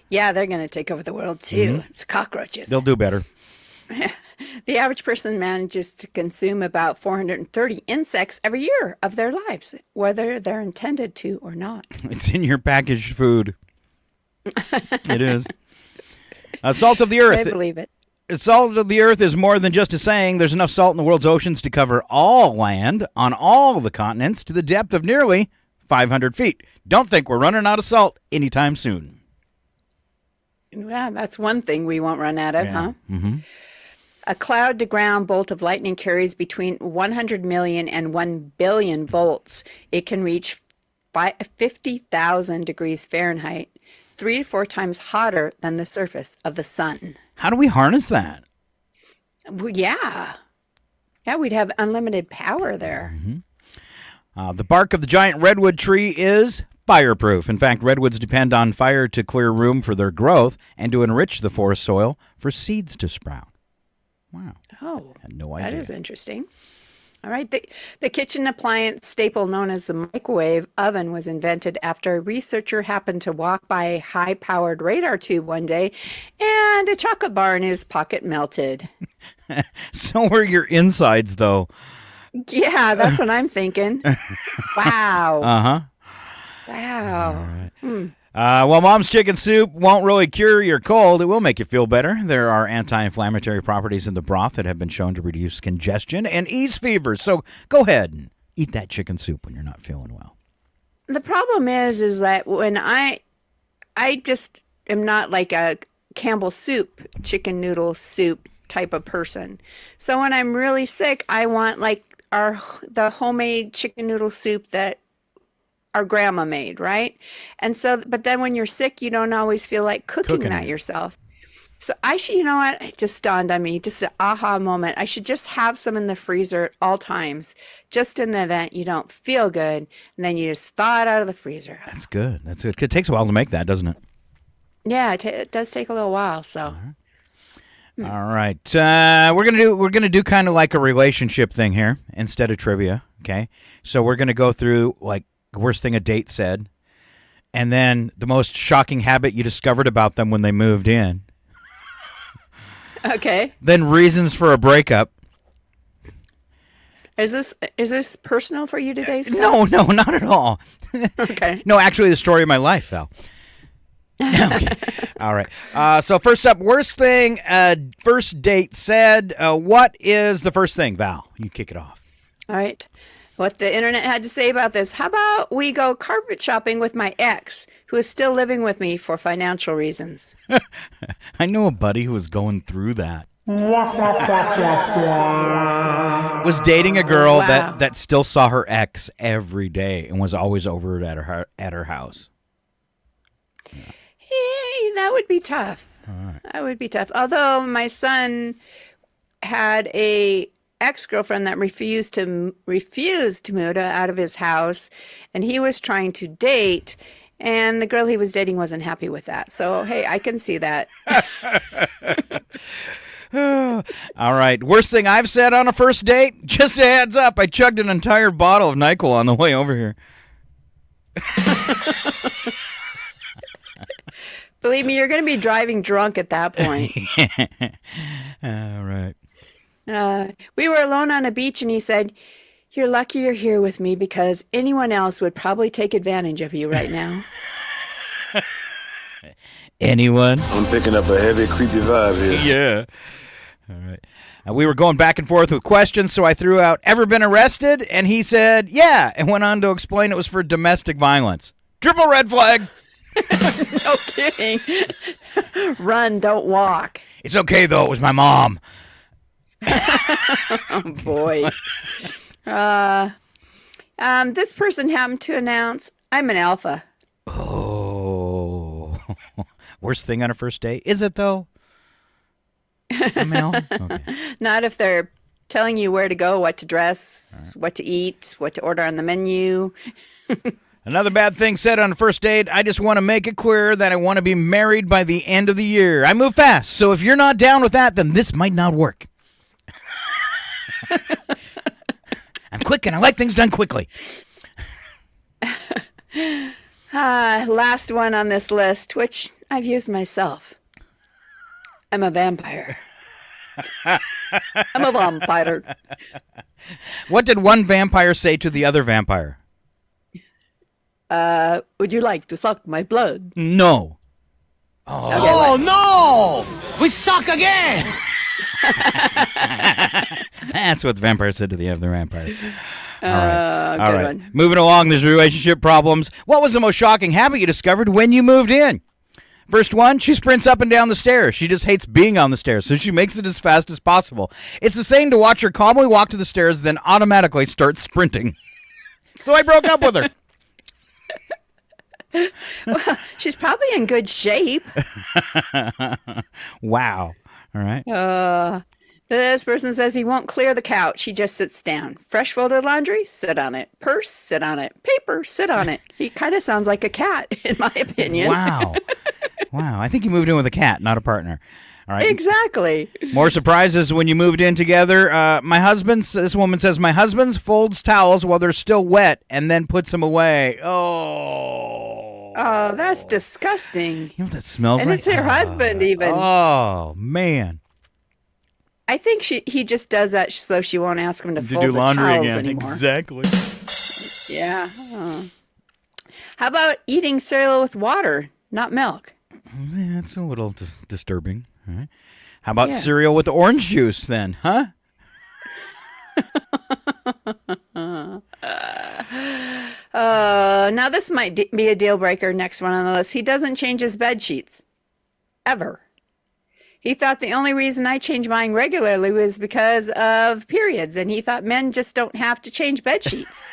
yeah, they're going to take over the world too. It's cockroaches. They'll do better. The average person manages to consume about 430 insects every year of their lives, whether they're intended to or not. It's in your packaged food. It is. Salt of the earth. I believe it. Salt of the earth is more than just a saying. There's enough salt in the world's oceans to cover all land on all the continents to the depth of nearly 500 feet. Don't think we're running out of salt anytime soon. Yeah, that's one thing we won't run out of, huh? Mm-hmm. A cloud-to-ground bolt of lightning carries between 100 million and 1 billion volts. It can reach 50,000 degrees Fahrenheit, 3 to 4 times hotter than the surface of the sun. How do we harness that? Well, yeah. Yeah, we'd have unlimited power there. The bark of the giant redwood tree is fireproof. In fact, redwoods depend on fire to clear room for their growth and to enrich the forest soil for seeds to sprout. Wow. Oh, Had no idea. that is interesting. All right. The kitchen appliance staple known as the microwave oven was invented after a researcher happened to walk by a high-powered radar tube one day and a chocolate bar in his pocket melted. So were your insides, though. Yeah, that's what I'm thinking. Wow. Uh-huh. Wow. All right. Well, Mom's chicken soup won't really cure your cold. It will make you feel better. There are anti-inflammatory properties in the broth that have been shown to reduce congestion and ease fever. So go ahead and eat that chicken soup when you're not feeling well. The problem is that when I just am not like a Campbell soup, chicken noodle soup type of person. So when I'm really sick, I want like the homemade chicken noodle soup that our grandma made, right? And so, but then when you're sick, you don't always feel like cooking that yourself. So I should, you know what? It just dawned on me, just an aha moment. I should just have some in the freezer at all times, just in the event you don't feel good, and then you just thaw it out of the freezer. That's good. That's good. It takes a while to make that, doesn't it? Yeah, it does take a little while. So. All right. We're gonna do kind of like a relationship thing here instead of trivia. Okay. So we're gonna go through like the worst thing a date said, and then the most shocking habit you discovered about them when they moved in. Okay. Then reasons for a breakup. Is this personal for you today, Scott? No, not at all. Okay. No, actually, the story of my life, Val. Okay. All right. So first up, worst thing first date said. What is the first thing, Val? You kick it off. All right. What the internet had to say about this. How about we go carpet shopping with my ex, who is still living with me for financial reasons? I know a buddy who was going through that. Was dating a girl that still saw her ex every day and was always over at her house. Yeah. Hey, that would be tough. Right. That would be tough. Although my son had a ex-girlfriend that refused to move out of his house, and he was trying to date, and the girl he was dating wasn't happy with that. So, hey, I can see that. All right. Worst thing I've said on a first date? Just a heads up, I chugged an entire bottle of NyQuil on the way over here. Believe me, you're going to be driving drunk at that point. All right. We were alone on a beach, and he said, "You're lucky you're here with me because anyone else would probably take advantage of you right now." Anyone? I'm picking up a heavy, creepy vibe here. Yeah. All right. We were going back and forth with questions, so I threw out, "Ever been arrested?" And he said, "Yeah," and went on to explain it was for domestic violence. Triple red flag. No kidding. Run, don't walk. It's okay, though. It was my mom. Oh, boy. This person happened to announce, "I'm an alpha." Oh. Worst thing on a first date? Is it, though? Okay. Not if they're telling you where to go, what to dress, what to eat, what to order on the menu. Another bad thing said on the first date: "I just want to make it clear that I want to be married by the end of the year. I move fast, so if you're not down with that, then this might not work." I'm quick and I like things done quickly. Last one on this list, which I've used myself. I'm a vampire. I'm a vampire. What did one vampire say to the other vampire? Would you like to suck my blood? No. Okay, Oh, no! We suck again! That's what the vampire said to the other vampire. All right. Good All right. one. Moving along, there's relationship problems. What was the most shocking habit you discovered when you moved in? First one, she sprints up and down the stairs. She just hates being on the stairs, so she makes it as fast as possible. It's the same to watch her calmly walk to the stairs, then automatically start sprinting. So I broke up with her. Well, she's probably in good shape. Wow. All right. This person says he won't clear the couch. He just sits down. Fresh folded laundry, sit on it. Purse, sit on it. Paper, sit on it. He kind of sounds like a cat, in my opinion. Wow. Wow. I think you moved in with a cat, not a partner. All right. Exactly. More surprises when you moved in together. This woman says, my husband folds towels while they're still wet and then puts them away. Oh, that's disgusting. You know what that smells and like? it's her husband even. Oh, man. I think he just does that so she won't ask him to fold do the laundry towels again. anymore. Exactly. Yeah. How about eating cereal with water, not milk? That's a little disturbing. All right. How about cereal with orange juice then, huh? Now this might be a deal breaker. Next one on the list. He doesn't change his bed sheets. Ever. He thought the only reason I change mine regularly was because of periods, and he thought men just don't have to change bed sheets.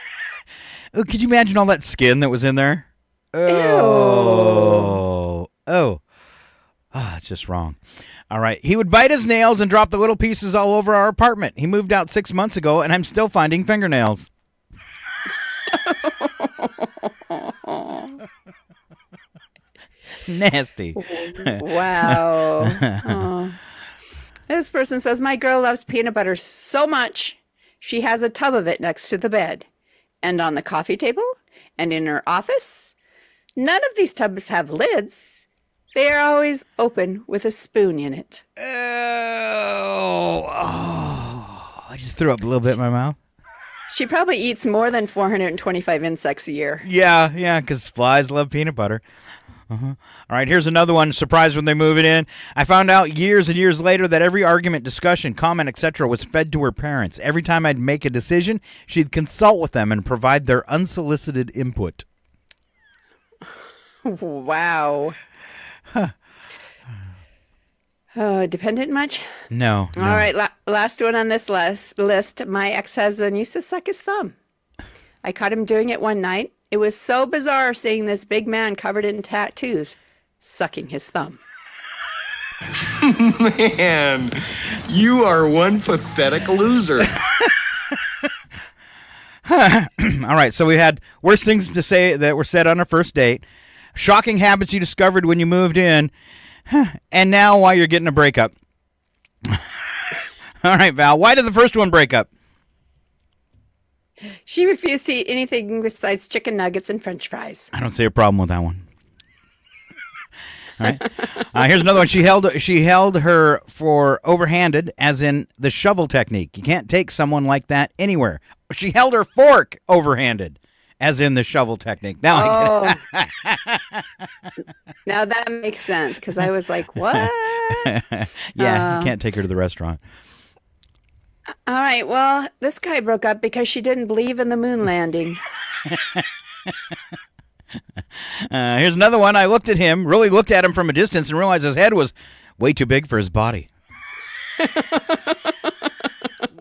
Could you imagine all that skin that was in there? Ew. Oh, it's just wrong. All right. He would bite his nails and drop the little pieces all over our apartment. He moved out 6 months ago, and I'm still finding fingernails. Nasty. Wow. Oh. This person says, my girl loves peanut butter so much, she has a tub of it next to the bed and on the coffee table and in her office. None of these tubs have lids. They are always open with a spoon in it. Oh, I just threw up a little bit in my mouth. She probably eats more than 425 insects a year. Yeah, because flies love peanut butter. All right, here's another one. Surprised when they move it in. I found out years and years later that every argument, discussion, comment, etc. was fed to her parents. Every time I'd make a decision, she'd consult with them and provide their unsolicited input. Wow. Huh. Dependent much? No. All right, last one on this list. My ex-husband used to suck his thumb. I caught him doing it one night. It was so bizarre seeing this big man covered in tattoos sucking his thumb. Man, you are one pathetic loser. All right, so we had worst things to say that were said on a first date, shocking habits you discovered when you moved in, and now why you're getting a breakup. All right, Val, why did the first one break up? She refused to eat anything besides chicken nuggets and French fries. I don't see a problem with that one. All right. Here's another one. She held her for overhanded, as in the shovel technique. You can't take someone like that anywhere. She held her fork overhanded, as in the shovel technique. Now I get it. Now that makes sense, because I was like, what? Yeah, you can't take her to the restaurant. All right, well, this guy broke up because she didn't believe in the moon landing. Here's another one. I really looked at him from a distance and realized his head was way too big for his body.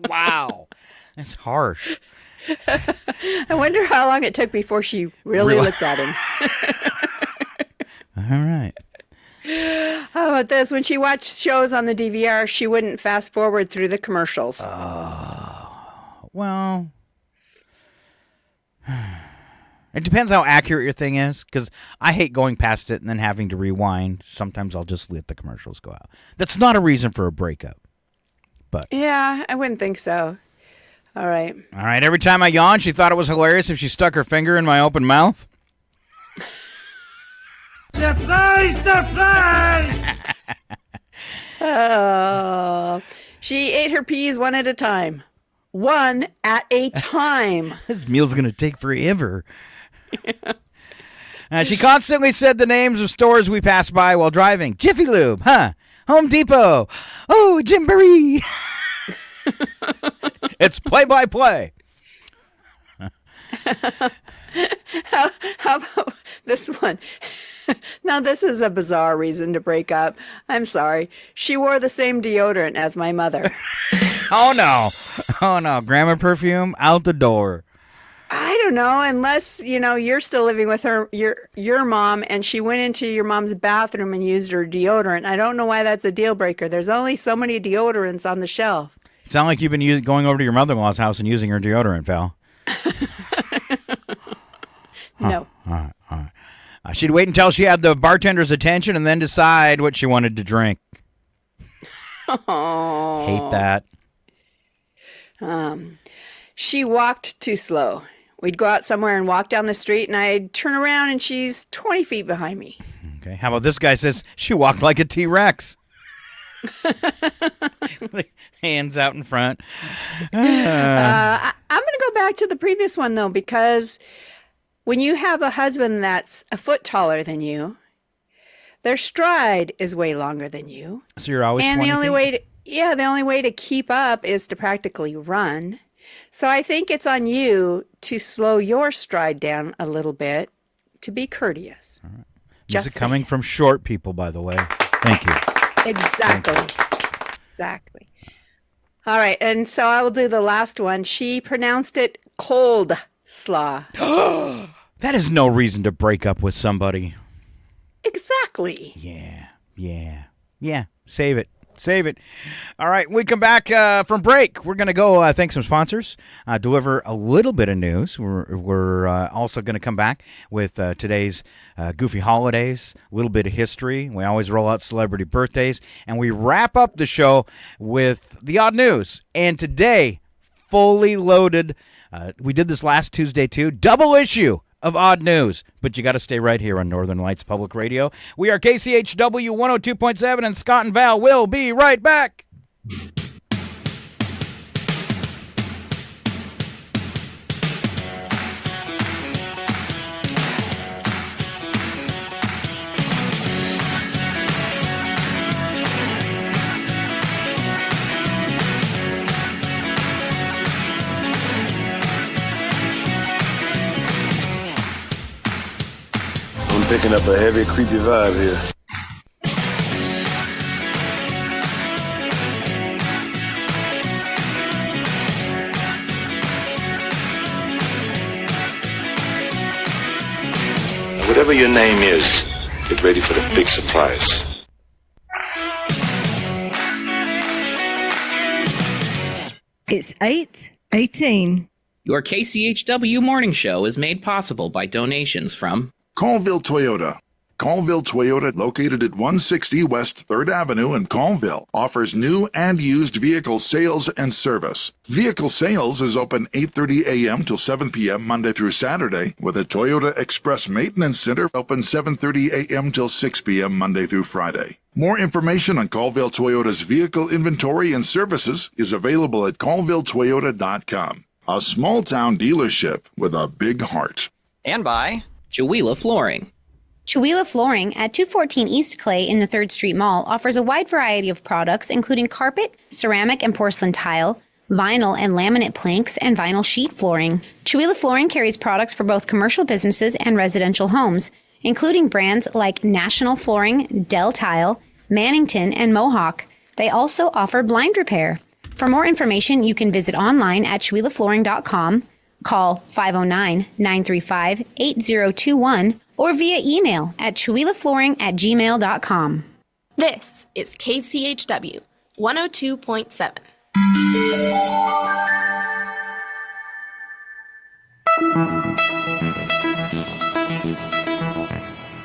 Wow. That's harsh. I wonder how long it took before she really looked at him. All right. How about this? When she watched shows on the DVR, she wouldn't fast forward through the commercials. Well, it depends how accurate your thing is, because I hate going past it and then having to rewind. Sometimes I'll just let the commercials go out. That's not a reason for a breakup. But yeah, I wouldn't think so. All right. Every time I yawned, she thought it was hilarious if she stuck her finger in my open mouth. Surprise! Surprise! Oh, she ate her peas one at a time. One at a time. This meal's going to take forever. She constantly said the names of stores we passed by while driving. Jiffy Lube, huh? Home Depot. Oh, Gymboree. It's play-by-play. How about this one? Now, this is a bizarre reason to break up. I'm sorry. She wore the same deodorant as my mother. Oh, no. Oh, no. Grandma perfume out the door. I don't know, unless, you're still living with your mom and she went into your mom's bathroom and used her deodorant. I don't know why that's a deal breaker. There's only so many deodorants on the shelf. Sound like you've been going over to your mother-in-law's house and using her deodorant, Val. No. All right. She'd wait until she had the bartender's attention and then decide what she wanted to drink. Oh. Hate that. She walked too slow. We'd go out somewhere and walk down the street, and I'd turn around, and she's 20 feet behind me. Okay. How about this guy says she walked like a T-Rex? Hands out in front. I'm going to go back to the previous one, though, because when you have a husband that's a foot taller than you, their stride is way longer than you. So you're always and 20 the only feet? the only way to keep up is to practically run. So I think it's on you to slow your stride down a little bit to be courteous. All right. Just This is coming from short people, by the way. Thank you. Exactly. Exactly. All right, and so I will do the last one. She pronounced it cold slaw. That is no reason to break up with somebody. Exactly. Yeah. Save it. All right, when we come back from break, we're going to go thank some sponsors, deliver a little bit of news. We're also going to come back with today's goofy holidays, a little bit of history. We always roll out celebrity birthdays, and we wrap up the show with the odd news. And today, fully loaded, we did this last Tuesday too, double issue of odd news, but you got to stay right here on Northern Lights Public Radio. We are KCHW 102.7, and Scott and Val will be right back. I'm picking up a heavy, creepy vibe here. Whatever your name is, get ready for the big surprise. It's 8:18. Your KCHW morning show is made possible by donations from Colville Toyota. Colville Toyota, located at 160 West 3rd Avenue in Colville, offers new and used vehicle sales and service. Vehicle sales is open 8:30 a.m. till 7 p.m. Monday through Saturday, with a Toyota Express Maintenance Center open 7:30 a.m. till 6 p.m. Monday through Friday. More information on Colville Toyota's vehicle inventory and services is available at colvilletoyota.com. A small-town dealership with a big heart. and by Chihuahua Flooring. Chihuahua Flooring at 214 East Clay in the 3rd Street Mall offers a wide variety of products including carpet, ceramic and porcelain tile, vinyl and laminate planks, and vinyl sheet flooring. Chihuahua Flooring carries products for both commercial businesses and residential homes, including brands like National Flooring, Dell Tile, Mannington, and Mohawk. They also offer blind repair. For more information, you can visit online at chihuahuaflooring.com, call 509-935-8021, or via email at chihuahuaflooring@gmail.com. This is KCHW 102.7.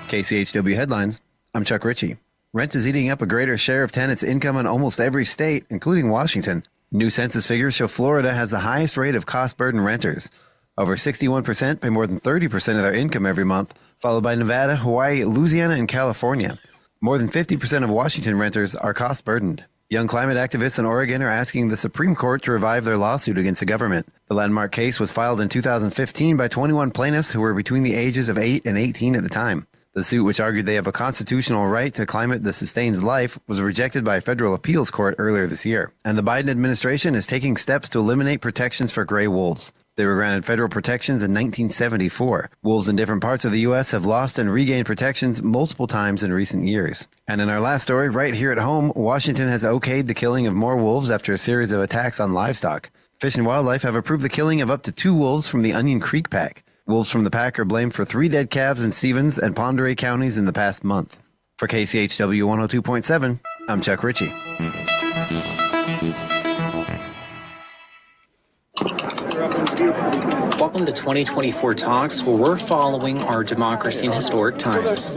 KCHW headlines. I'm Chuck Ritchie. Rent is eating up a greater share of tenants' income in almost every state, including Washington. New census figures show Florida has the highest rate of cost-burden renters. Over 61% pay more than 30% of their income every month, followed by Nevada, Hawaii, Louisiana, and California. More than 50% of Washington renters are cost-burdened. Young climate activists in Oregon are asking the Supreme Court to revive their lawsuit against the government. The landmark case was filed in 2015 by 21 plaintiffs who were between the ages of 8 and 18 at the time. The suit, which argued they have a constitutional right to climate that sustains life, was rejected by a federal appeals court earlier this year. And the Biden administration is taking steps to eliminate protections for gray wolves. They were granted federal protections in 1974. Wolves in different parts of the U.S. have lost and regained protections multiple times in recent years. And in our last story, right here at home, Washington has okayed the killing of more wolves after a series of attacks on livestock. Fish and Wildlife have approved the killing of up to 2 wolves from the Onion Creek pack. Wolves from the pack are blamed for 3 dead calves in Stevens and Pend Oreille counties in the past month. For KCHW 102.7, I'm Chuck Ritchie. Welcome to 2024 Talks, where we're following our democracy in historic times.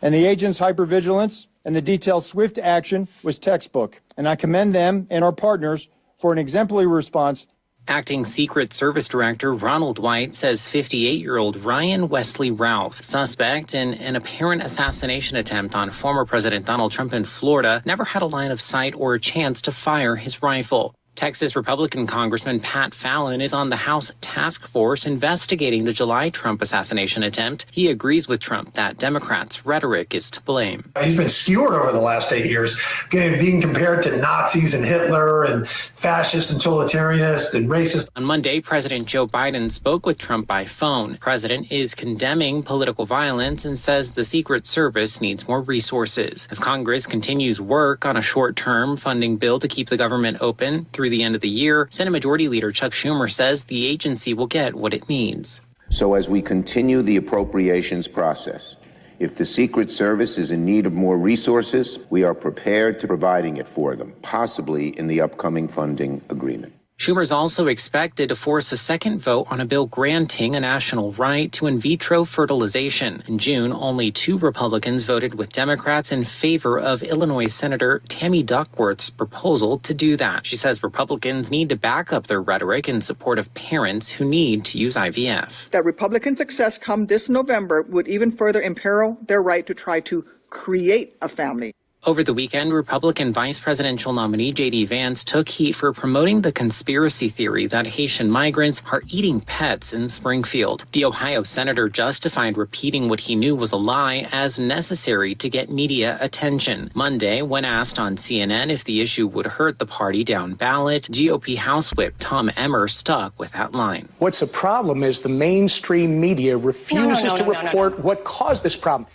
And the agent's hypervigilance and the detailed swift action was textbook. And I commend them and our partners for an exemplary response. Acting Secret Service Director Ronald White says 58-year-old Ryan Wesley Routh, suspect in an apparent assassination attempt on former President Donald Trump in Florida, never had a line of sight or a chance to fire his rifle. Texas Republican Congressman Pat Fallon is on the House task force investigating the July Trump assassination attempt. He agrees with Trump that Democrats' rhetoric is to blame. He's been skewered over the last 8 years, being compared to Nazis and Hitler and fascists and totalitarianists and racists. On Monday, President Joe Biden spoke with Trump by phone. The president is condemning political violence and says the Secret Service needs more resources. As Congress continues work on a short-term funding bill to keep the government open through the end of the year, Senate Majority Leader Chuck Schumer says the agency will get what it needs. So as we continue the appropriations process, if the Secret Service is in need of more resources, we are prepared to providing it for them, possibly in the upcoming funding agreement. Schumer is also expected to force a second vote on a bill granting a national right to in vitro fertilization. In June, only 2 Republicans voted with Democrats in favor of Illinois Senator Tammy Duckworth's proposal to do that. She says Republicans need to back up their rhetoric in support of parents who need to use IVF. That Republican success come this November would even further imperil their right to try to create a family. Over the weekend, Republican vice presidential nominee J.D. Vance took heat for promoting the conspiracy theory that Haitian migrants are eating pets in Springfield. The Ohio senator justified repeating what he knew was a lie as necessary to get media attention. Monday, when asked on CNN if the issue would hurt the party down ballot, GOP House Whip Tom Emmer stuck with that line. What's the problem is the mainstream media refuses to report what caused this problem.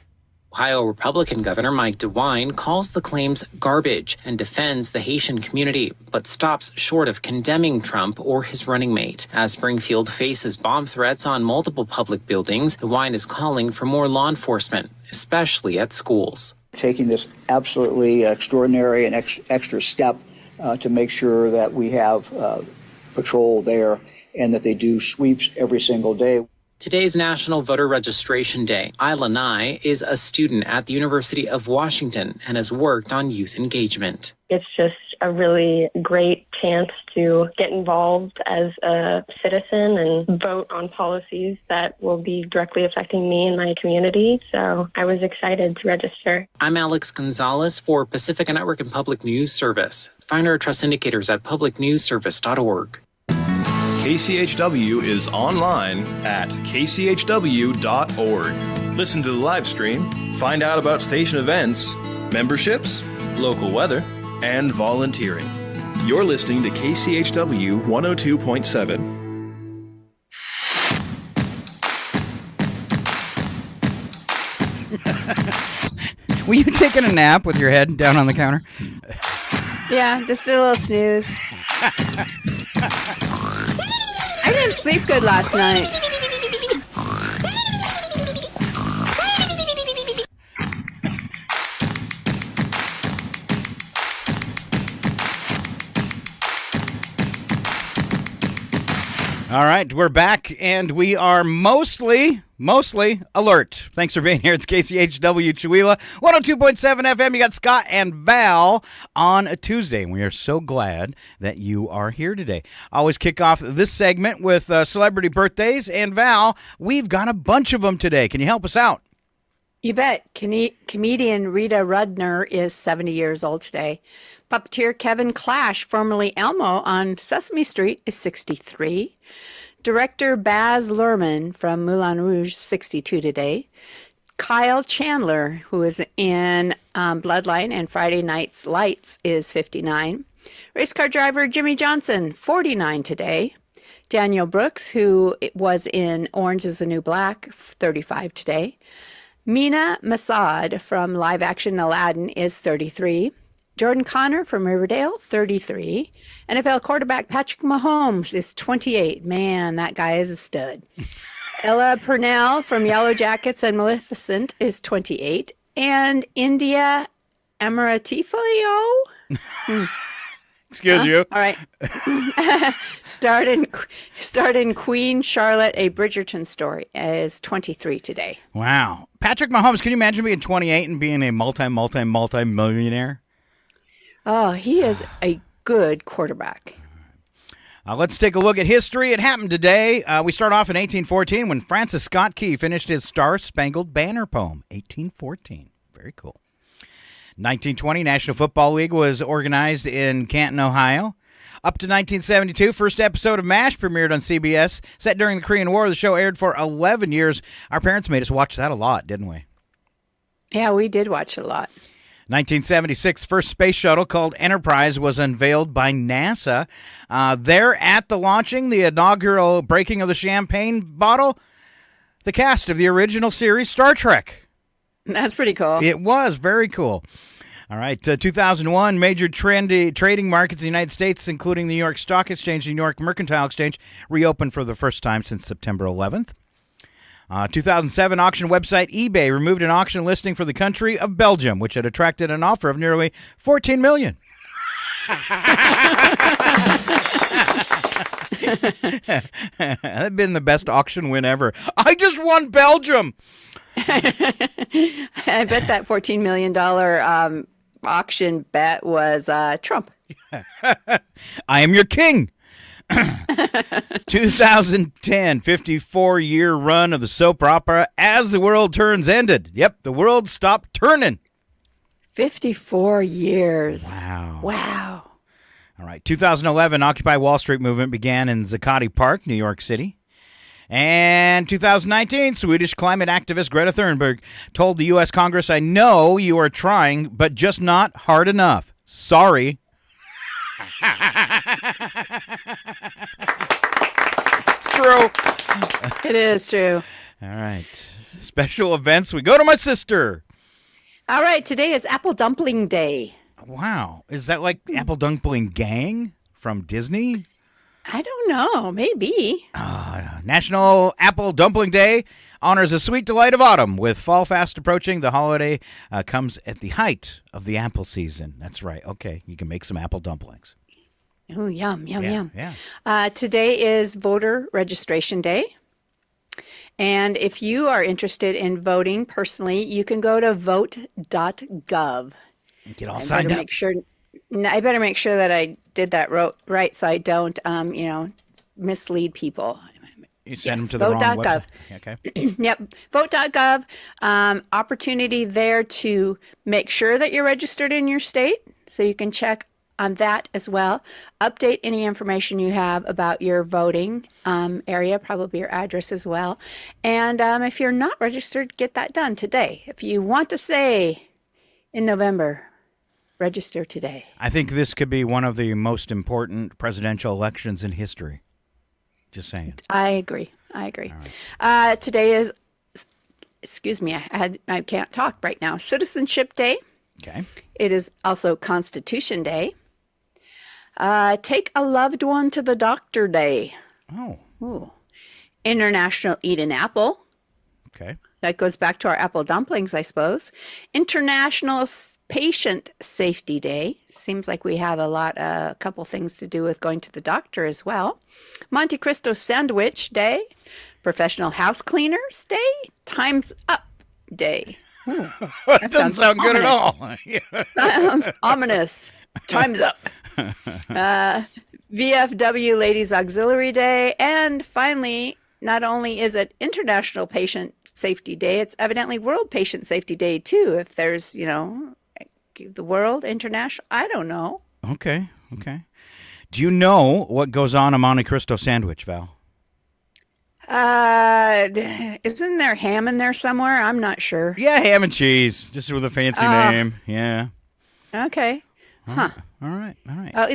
Ohio Republican Governor Mike DeWine calls the claims garbage and defends the Haitian community, but stops short of condemning Trump or his running mate. As Springfield faces bomb threats on multiple public buildings, DeWine is calling for more law enforcement, especially at schools. Taking this absolutely extraordinary and extra step to make sure that we have patrol there and that they do sweeps every single day. Today's National Voter Registration Day. Isla Nye is a student at the University of Washington and has worked on youth engagement. It's just a really great chance to get involved as a citizen and vote on policies that will be directly affecting me and my community. So I was excited to register. I'm Alex Gonzalez for Pacifica Network and Public News Service. Find our trust indicators at publicnewsservice.org. KCHW is online at kchw.org. Listen to the live stream, find out about station events, memberships, local weather, and volunteering. You're listening to KCHW 102.7. Were you taking a nap with your head down on the counter? Yeah, just a little snooze. I didn't sleep good last night. All right, we're back, and we are mostly alert. Thanks for being here. It's KCHW Chihuahua, 102.7 FM. You got Scott and Val on a Tuesday, and we are so glad that you are here today. I always kick off this segment with celebrity birthdays, and Val, we've got a bunch of them today. Can you help us out? You bet. Comedian Rita Rudner is 70 years old today. Puppeteer Kevin Clash, formerly Elmo on Sesame Street, is 63. Director Baz Luhrmann from Moulin Rouge, 62 today. Kyle Chandler, who is in Bloodline and Friday Night's Lights, is 59. Race car driver Jimmy Johnson, 49 today. Daniel Brooks, who was in Orange is the New Black, 35 today. Mina Masad from live action Aladdin is 33. Jordan Connor from Riverdale, 33. NFL quarterback Patrick Mahomes is 28. Man, that guy is a stud. Ella Purnell from Yellow Jackets and Maleficent is 28. And India Amaratifio? Excuse you. All right. starred in Queen Charlotte, a Bridgerton story, is 23 today. Wow. Patrick Mahomes, can you imagine being 28 and being a multi-millionaire? Oh, he is a good quarterback. Let's take a look at history. It happened today. We start off in 1814 when Francis Scott Key finished his Star-Spangled Banner poem. 1814. Very cool. 1920, National Football League was organized in Canton, Ohio. Up to 1972, first episode of MASH premiered on CBS. Set during the Korean War, the show aired for 11 years. Our parents made us watch that a lot, didn't we? Yeah, we did watch it a lot. 1976, first space shuttle called Enterprise was unveiled by NASA. There at the launching, the inaugural breaking of the champagne bottle, the cast of the original series Star Trek. That's pretty cool. It was very cool. All right, 2001, major trading markets in the United States, including the New York Stock Exchange, the New York Mercantile Exchange, reopened for the first time since September 11th. 2007, auction website eBay removed an auction listing for the country of Belgium, which had attracted an offer of nearly $14 million. That'd been the best auction win ever. I just won Belgium. I bet that $14 million auction bet was Trump. I am your king. 2010, 54-year run of the soap opera As the World Turns ended. Yep, the world stopped turning. 54 years. Wow. All right, 2011, Occupy Wall Street movement began in Zuccotti Park, New York City. And 2019, Swedish climate activist Greta Thunberg told the U.S. Congress, I know you are trying, but just not hard enough. Sorry. It's true. It is true. All right. Special events. We go to my sister. All right. Today is Apple Dumpling Day. Wow. Is that like Apple Dumpling Gang from Disney? I don't know. Maybe. National Apple Dumpling Day honors a sweet delight of autumn. With fall fast approaching, the holiday comes at the height of the apple season. That's right. Okay. You can make some apple dumplings. Oh, yum. Yeah. Today is Voter Registration Day. And if you are interested in voting personally, you can go to vote.gov. Get all signed up. I better make sure that I did that right so I don't, mislead people. You send them to the wrong website. Okay. Yep. Vote.gov. Opportunity there to make sure that you're registered in your state. So you can check on that as well. Update any information you have about your voting area, probably your address as well. And if you're not registered, get that done today. If you want to say in November, register today. I think this could be one of the most important presidential elections in history. Just saying. I agree. Right. Today is, excuse me, I can't talk right now. Citizenship Day. Okay. It is also Constitution Day. Take a loved one to the doctor day. Oh. Ooh. International Eat an Apple. Okay. That goes back to our apple dumplings, I suppose. International Patient Safety Day. Seems like we have a couple things to do with going to the doctor as well. Monte Cristo Sandwich Day. Professional House Cleaners Day. Time's Up Day. That doesn't sound good at all. Sounds ominous. Time's up. VFW Ladies Auxiliary Day. And finally, not only is it International Patient Safety Day, it's evidently World Patient Safety Day, too. If there's, the world, international, I don't know. Okay. Do you know what goes on a Monte Cristo sandwich, Val? Isn't there ham in there somewhere? I'm not sure. Yeah, ham and cheese, just with a fancy name. Yeah. Okay. Huh. All right.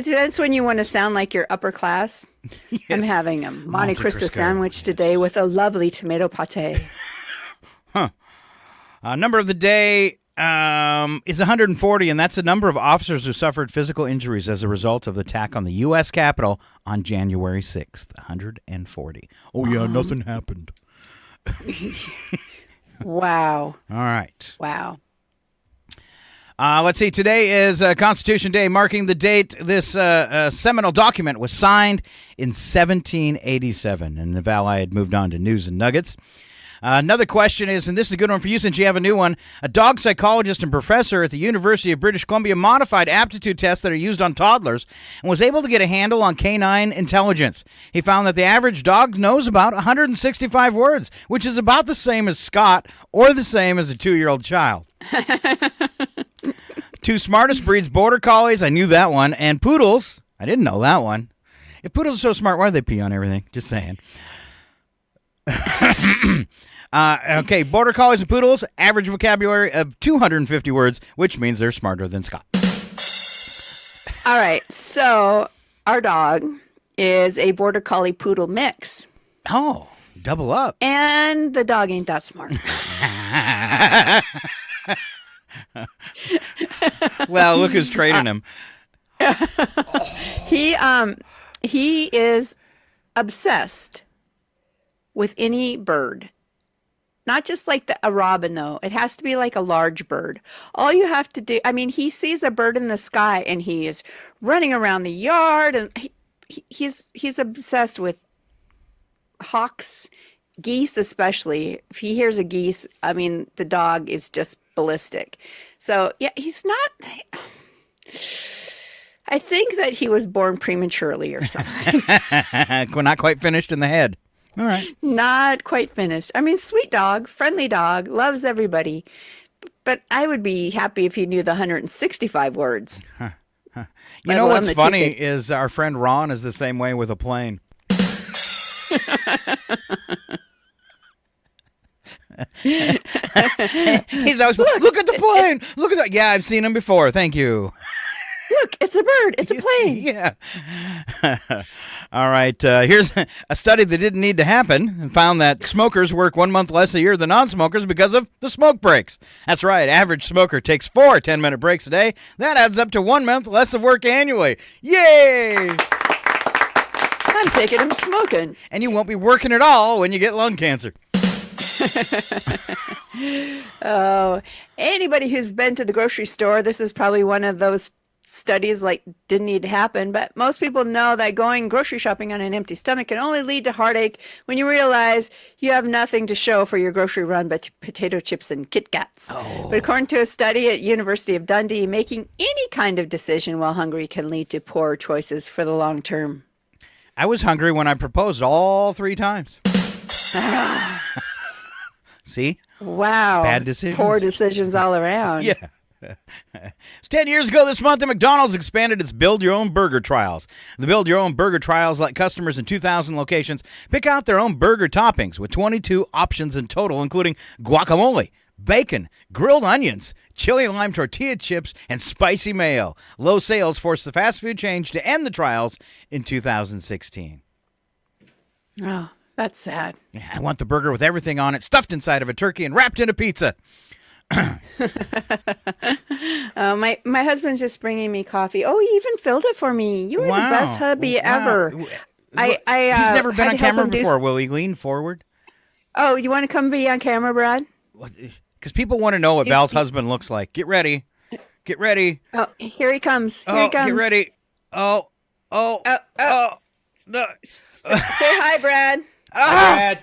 That's when you want to sound like you're upper class. I'm having a Monte Cristo Cristo. sandwich today with a lovely tomato pate. Number of the day is 140, and that's the number of officers who suffered physical injuries as a result of the attack on the U.S. Capitol on January 6th. 140. Oh, yeah, nothing happened. Wow. All right. Wow. Let's see. Today is Constitution Day, marking the date this seminal document was signed in 1787. And the Valley had moved on to news and nuggets. Another question is, and this is a good one for you since you have a new one, a dog psychologist and professor at the University of British Columbia modified aptitude tests that are used on toddlers and was able to get a handle on canine intelligence. He found that the average dog knows about 165 words, which is about the same as Scott or the same as a 2-year-old child. Two smartest breeds, Border Collies, I knew that one, and Poodles, I didn't know that one. If Poodles are so smart, why do they pee on everything? Just saying. Okay, Border Collies and Poodles, average vocabulary of 250 words, which means they're smarter than Scott. All right, so our dog is a Border Collie Poodle mix. Oh, double up. And the dog ain't that smart. Well, look who's trading him. He is obsessed with any bird. Not just like a robin, though. It has to be like a large bird. All you have to do, I mean, he sees a bird in the sky and he is running around the yard, and he's obsessed with hawks, geese especially. If he hears a geese, I mean, the dog is just ballistic. So, yeah, he's not... I think that he was born prematurely or something. Not quite finished in the head. All right. Not quite finished. I mean, sweet dog, friendly dog, loves everybody. But I would be happy if he knew the 165 words. You know what's funny is our friend Ron is the same way with a plane. He's always, look at the plane. Look at that. Yeah, I've seen him before. Thank you. Look, it's a bird. It's a plane. Yeah. All right. Here's a study that didn't need to happen and found that smokers work 1 month less a year than non-smokers because of the smoke breaks. That's right. Average smoker takes 4 10-minute breaks a day. That adds up to 1 month less of work annually. Yay! I'm taking him smoking. And you won't be working at all when you get lung cancer. Oh, anybody who's been to the grocery store, this is probably one of those studies like didn't need to happen, but most people know that going grocery shopping on an empty stomach can only lead to heartache when you realize you have nothing to show for your grocery run but potato chips and Kit Kats. But according to a study at University of Dundee, making any kind of decision while hungry can lead to poor choices for the long term. I was hungry when I proposed all 3 times. See? Wow. Bad decisions. Poor decisions all around. Yeah. It's 10 years ago this month that McDonald's expanded its Build Your Own Burger trials. The Build Your Own Burger trials let customers in 2,000 locations pick out their own burger toppings with 22 options in total, including guacamole, bacon, grilled onions, chili lime tortilla chips, and spicy mayo. Low sales forced the fast food chain to end the trials in 2016. Oh, that's sad. Yeah, I want the burger with everything on it, stuffed inside of a turkey and wrapped in a pizza. My husband's just bringing me coffee. Oh, he even filled it for me. You were the best hubby ever. He's never been on camera before. Will he lean forward? Oh, you want to come be on camera, Brad? Because people want to know what Val's husband looks like. Get ready. Get ready. Oh, here he comes. Here he comes. Get ready. Oh. No. Say hi, Brad. Brad.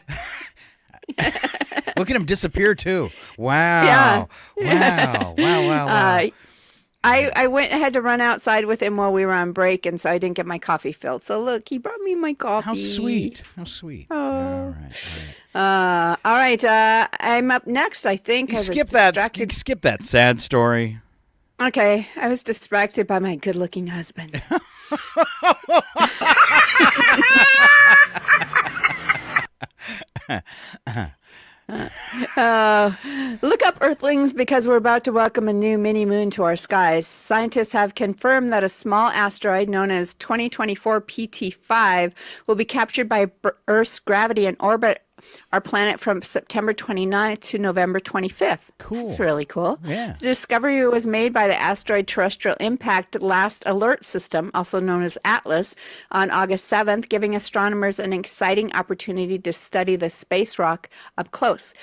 Look at him disappear too. Wow. Yeah. Wow. I had to run outside with him while we were on break, and so I didn't get my coffee filled. So look, he brought me my coffee. How sweet. Oh. All right. I'm up next, I think. Skip that sad story. Okay. I was distracted by my good-looking husband. Look up, Earthlings, because we're about to welcome a new mini-moon to our skies. Scientists have confirmed that a small asteroid known as 2024 PT5 will be captured by Earth's gravity and orbit our planet from September 29th to November 25th. Cool. That's really cool. Yeah. The discovery was made by the Asteroid Terrestrial Impact Last Alert System, also known as ATLAS, on August 7th, giving astronomers an exciting opportunity to study the space rock up close.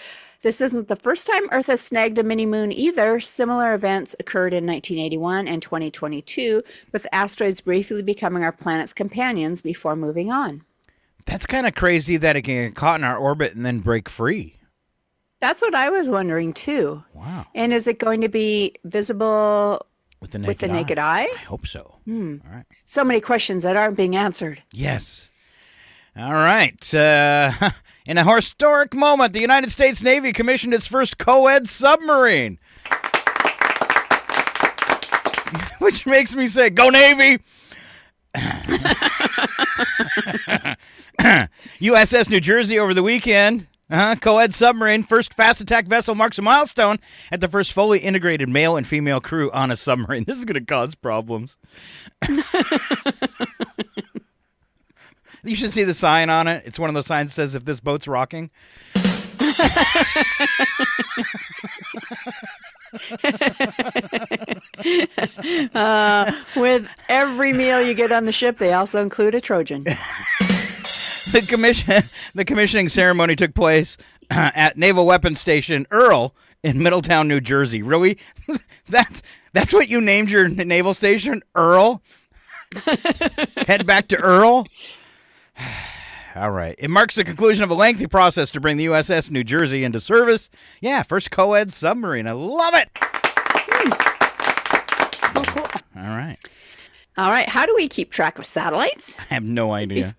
This isn't the first time Earth has snagged a mini-moon either. Similar events occurred in 1981 and 2022, with asteroids briefly becoming our planet's companions before moving on. That's kind of crazy that it can get caught in our orbit and then break free. That's what I was wondering, too. Wow. And is it going to be visible with the naked eye? I hope so. All right. So many questions that aren't being answered. Yes. All right. In a historic moment, the United States Navy commissioned its first co-ed submarine. Which makes me say, go Navy! USS New Jersey over the weekend. Co-ed submarine, first fast attack vessel, marks a milestone at the first fully integrated male and female crew on a submarine. This is going to cause problems. You should see the sign on it. It's one of those signs that says, if this boat's rocking. With every meal you get on the ship, they also include a Trojan. The commissioning ceremony took place at Naval Weapons Station Earl in Middletown, New Jersey. Really? That's what you named your naval station? Earl? Head back to Earl? All right. It marks the conclusion of a lengthy process to bring the USS New Jersey into service. Yeah, first co-ed submarine. I love it. Cool. All right. All right. How do we keep track of satellites? I have no idea.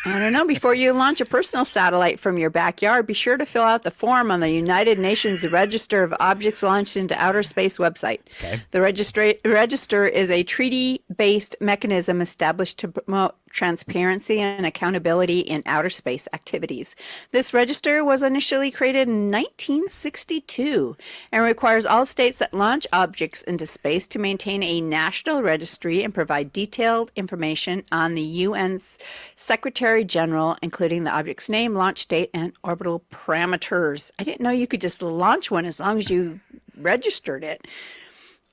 I don't know. Before you launch a personal satellite from your backyard, be sure to fill out the form on the United Nations Register of Objects Launched into Outer Space website. Okay. The register is a treaty-based mechanism established to promote transparency and accountability in outer space activities. This register was initially created in 1962 and requires all states that launch objects into space to maintain a national registry and provide detailed information on the UN's Secretary General, including the object's name, launch date, and orbital parameters. I didn't know you could just launch one as long as you registered it.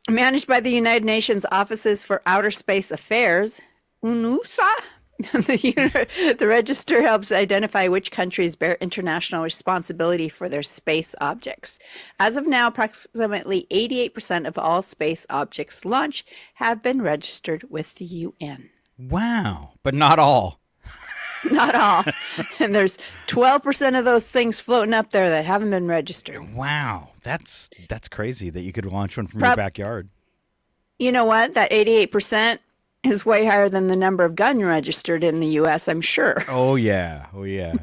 Managed by the United Nations Offices for Outer Space Affairs, UNUSA, the register helps identify which countries bear international responsibility for their space objects. As of now, approximately 88% of all space objects launched have been registered with the UN. Wow, but not all. Not all. And there's 12% of those things floating up there that haven't been registered. Wow, that's crazy that you could launch one from your backyard. You know what? That 88% is way higher than the number of guns registered in the U.S., I'm sure. Oh, yeah. All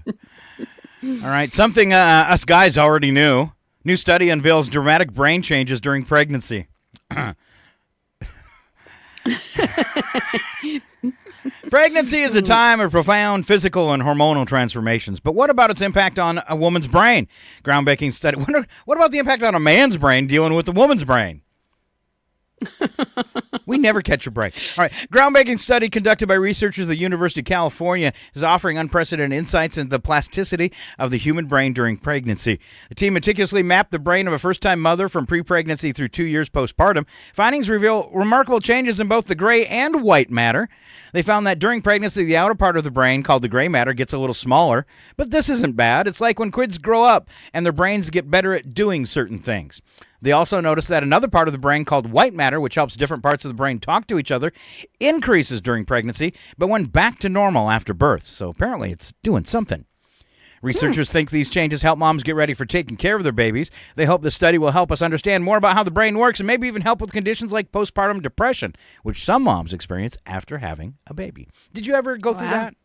right, something us guys already knew. New study unveils dramatic brain changes during pregnancy. Pregnancy is a time of profound physical and hormonal transformations. But what about its impact on a woman's brain? Groundbreaking study. What about the impact on a man's brain dealing with the woman's brain? We never catch a break. All right. Groundbreaking study conducted by researchers at the University of California is offering unprecedented insights into the plasticity of the human brain during pregnancy. The team meticulously mapped the brain of a first-time mother from pre-pregnancy through 2 years postpartum. Findings reveal remarkable changes in both the gray and white matter. They found that during pregnancy, the outer part of the brain, called the gray matter, gets a little smaller. But this isn't bad. It's like when kids grow up and their brains get better at doing certain things. They also noticed that another part of the brain called white matter, which helps different parts of the brain talk to each other, increases during pregnancy, but went back to normal after birth. So apparently it's doing something. Researchers think these changes help moms get ready for taking care of their babies. They hope the study will help us understand more about how the brain works and maybe even help with conditions like postpartum depression, which some moms experience after having a baby. Did you ever go through that?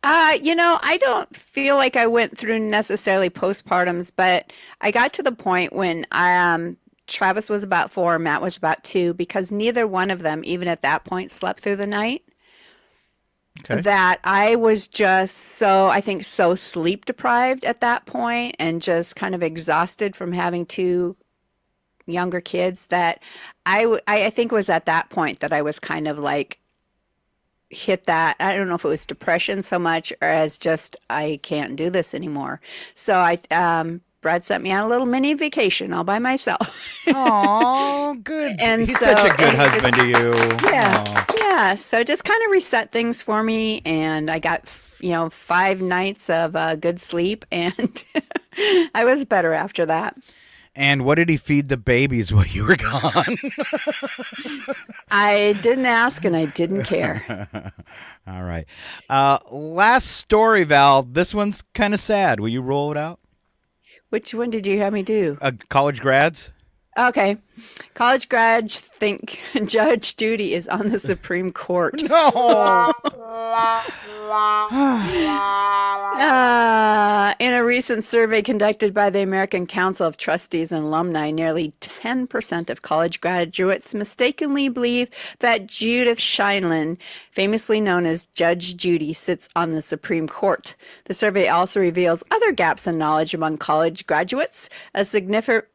I don't feel like I went through necessarily postpartums, but I got to the point when Travis was about 4, Matt was about 2, because neither one of them, even at that point, slept through the night. that I was just so sleep deprived at that point and just kind of exhausted from having two younger kids that I think it was at that point that I was kind of like hit that. I don't know if it was depression so much or as just I can't do this anymore. So Brad sent me on a little mini vacation all by myself. Oh, good. And he's so, such a good and husband to you. Yeah. Aw. Yeah. So just kind of reset things for me. And I got, 5 nights of good sleep. And I was better after that. And what did he feed the babies while you were gone? I didn't ask and I didn't care. All right. Last story, Val. This one's kind of sad. Will you roll it out? Which one did you have me do? College grads. Okay. College grads think Judge Judy is on the Supreme Court. No. In a recent survey conducted by the American Council of Trustees and Alumni, nearly 10% of college graduates mistakenly believe that Judith Sheindlin, famously known as Judge Judy, sits on the Supreme Court. The survey also reveals other gaps in knowledge among college graduates. A significant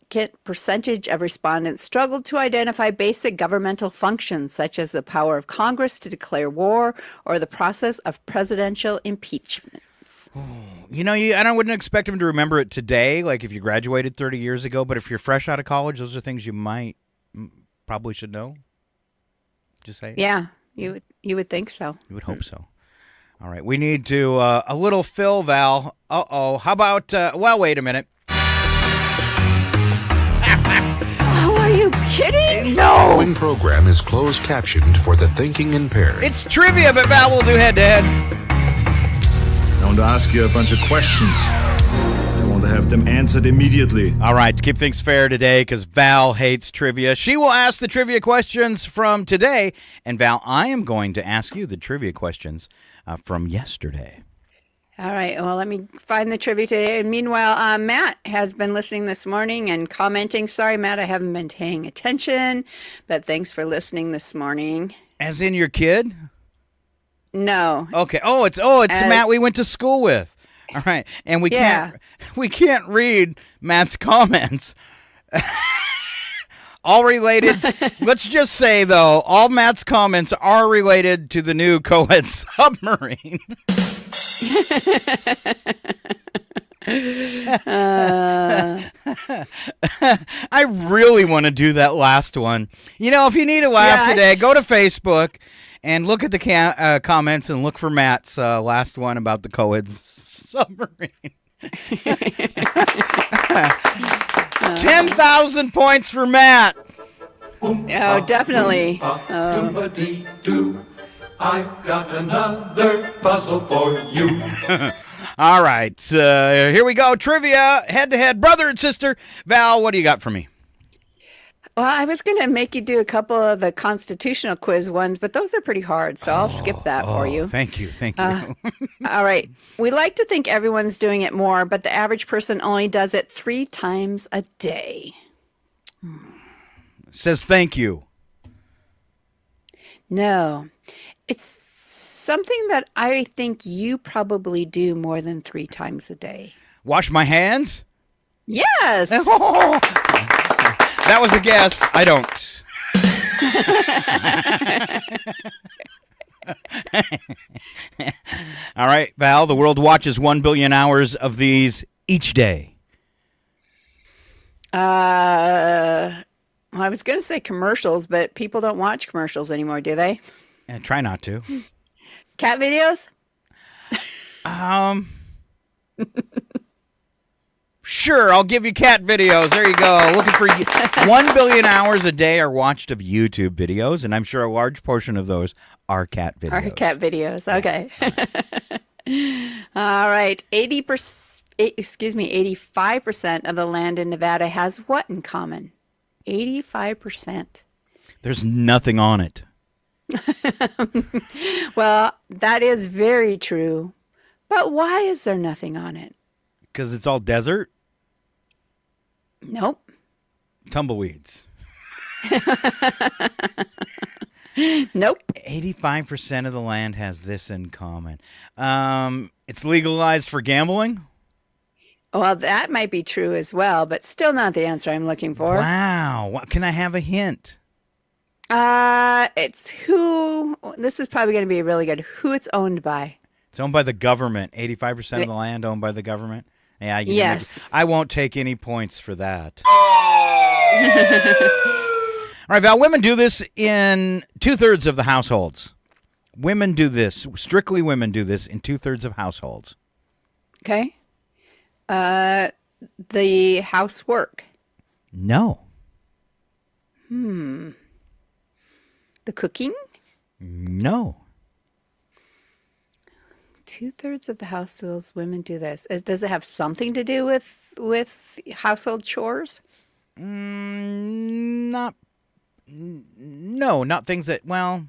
percentage of respondents struggled to identify basic governmental functions such as the power of Congress to declare war or the process of presidential impeachments. I wouldn't expect them to remember it today, like if you graduated 30 years ago, but if you're fresh out of college, those are things you probably should know. Just say. Yeah, you would think so. You would hope so. All right, we need to a little fill, Val. Uh-oh. How about, wait a minute. Oh, are you kidding? No! The following program is closed captioned for the thinking impaired. It's trivia, but Val will do head-to-head. I want to ask you a bunch of questions. I want to have them answered immediately. All right, to keep things fair today, because Val hates trivia, she will ask the trivia questions from today. And Val, I am going to ask you the trivia questions from yesterday. All right. Well, let me find the trivia today. And meanwhile, Matt has been listening this morning and commenting. Sorry, Matt, I haven't been paying attention, but thanks for listening this morning. As in your kid? No. Okay. It's Matt we went to school with. All right. And we can't read Matt's comments. All related. Let's just say, though, all Matt's comments are related to the new co-ed submarine. I really want to do that last one. If you need a laugh today, go to Facebook and look at the comments and look for Matt's last one about the co-ed submarine. 10,000 points for Matt. Oh, definitely. I've got another puzzle for you. All right, here we go. Trivia, head-to-head, brother and sister. Val, what do you got for me? Well, I was going to make you do a couple of the constitutional quiz ones, but those are pretty hard, so I'll skip that for you. Thank you. All right. We like to think everyone's doing it more, but the average person only does it 3 times a day. Says thank you. No. It's something that I think you probably do more than 3 times a day. Wash my hands? Yes. That was a guess. I don't. All right, Val, the world watches 1 billion hours of these each day. I was going to say commercials, but people don't watch commercials anymore, do they? Try not to. Cat videos? Sure, I'll give you cat videos. There you go. Looking for 1 billion hours a day are watched of YouTube videos, and I'm sure a large portion of those are cat videos. Are cat videos. Okay. All right. 85% of the land in Nevada has what in common? 85%. There's nothing on it. Well, that is very true. But why is there nothing on it? Because it's all desert? Nope. Tumbleweeds. Nope. 85% of the land has this in common. It's legalized for gambling. Well, that might be true as well, but still not the answer I'm looking for. Wow. Can I have a hint? It's who. This is probably going to be really good. Who it's owned by. It's owned by the government. 85% of the land owned by the government. Yeah. Yes. I won't take any points for that. All right, Val, women do this in 2/3 of the households. Women do this. Strictly women do this in 2/3 of households. Okay. The housework. No. The cooking? No. 2/3 of the households, women do this. Does it have something to do with household chores? Not. No, not things that. Well,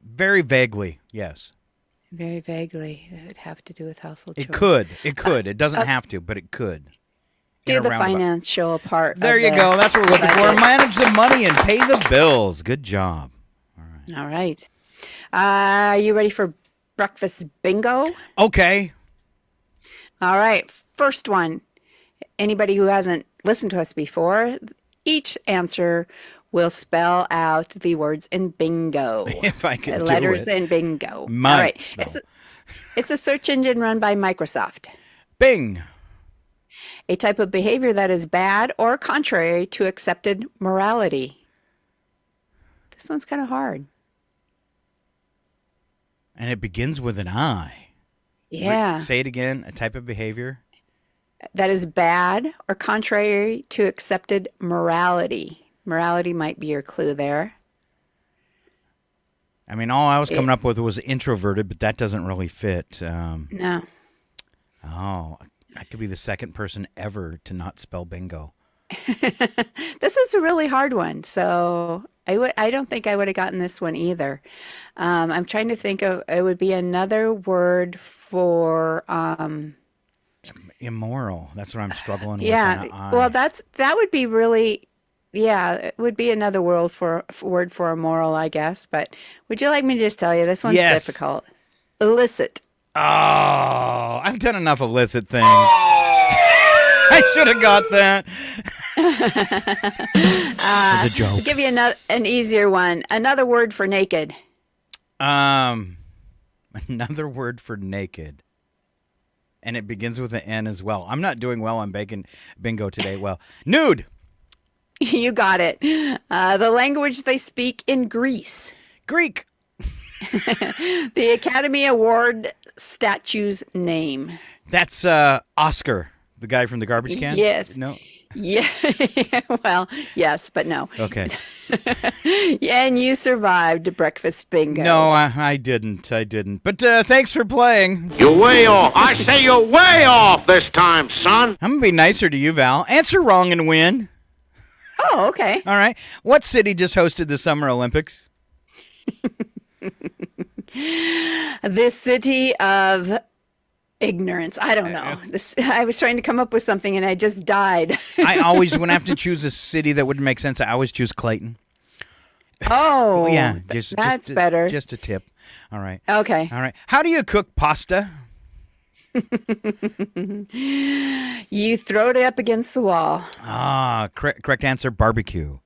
very vaguely, yes. Very vaguely, it would have to do with household chores. It could. It could. It doesn't have to, but it could. Do the financial part. There you go. That's what we're looking for. Manage the money and pay the bills. Good job. All right. Are you ready for breakfast bingo? Okay. All right. First one. Anybody who hasn't listened to us before, each answer will spell out the words in bingo. If I can do letters it. in bingo. Might All right. spell. It's a search engine run by Microsoft. Bing. A type of behavior that is bad or contrary to accepted morality. This one's kind of hard. And it begins with an I. Yeah. Say it again. A type of behavior. That is bad or contrary to accepted morality. Morality might be your clue there. I mean, all I was coming up with was introverted, but that doesn't really fit. No. Oh, I could be the second person ever to not spell bingo. This is a really hard one, so I don't think I would have gotten this one either. I'm trying to think of, it would be another word for Immoral. That's what I'm struggling with. yeah. Well, that would be really, yeah, it would be another word for immoral, I guess. But would you like me to just tell you this one's difficult? Illicit. Oh, I've done enough illicit things. I should have got that. It's a joke. I'll give you an easier one. Another word for naked. Another word for naked. And it begins with an N as well. I'm not doing well on bingo today. Well, nude. You got it. The language they speak in Greece. Greek. The Academy Award statue's name. That's Oscar, the guy from the garbage can? Yes. No. Yeah. Well, yes, but no. Okay. Yeah, and you survived breakfast bingo. No, I didn't. But thanks for playing. You're way off. I say you're way off this time, son. I'm going to be nicer to you, Val. Answer wrong and win. Oh, okay. All right. What city just hosted the Summer Olympics? The city of ignorance. I don't know. I was trying to come up with something and I just died. I always, when I have to choose a city that wouldn't make sense, I always choose Clayton. Oh, yeah. That's better. Just a tip. All right. Okay. All right. How do you cook pasta? You throw it up against the wall. Correct answer, barbecue.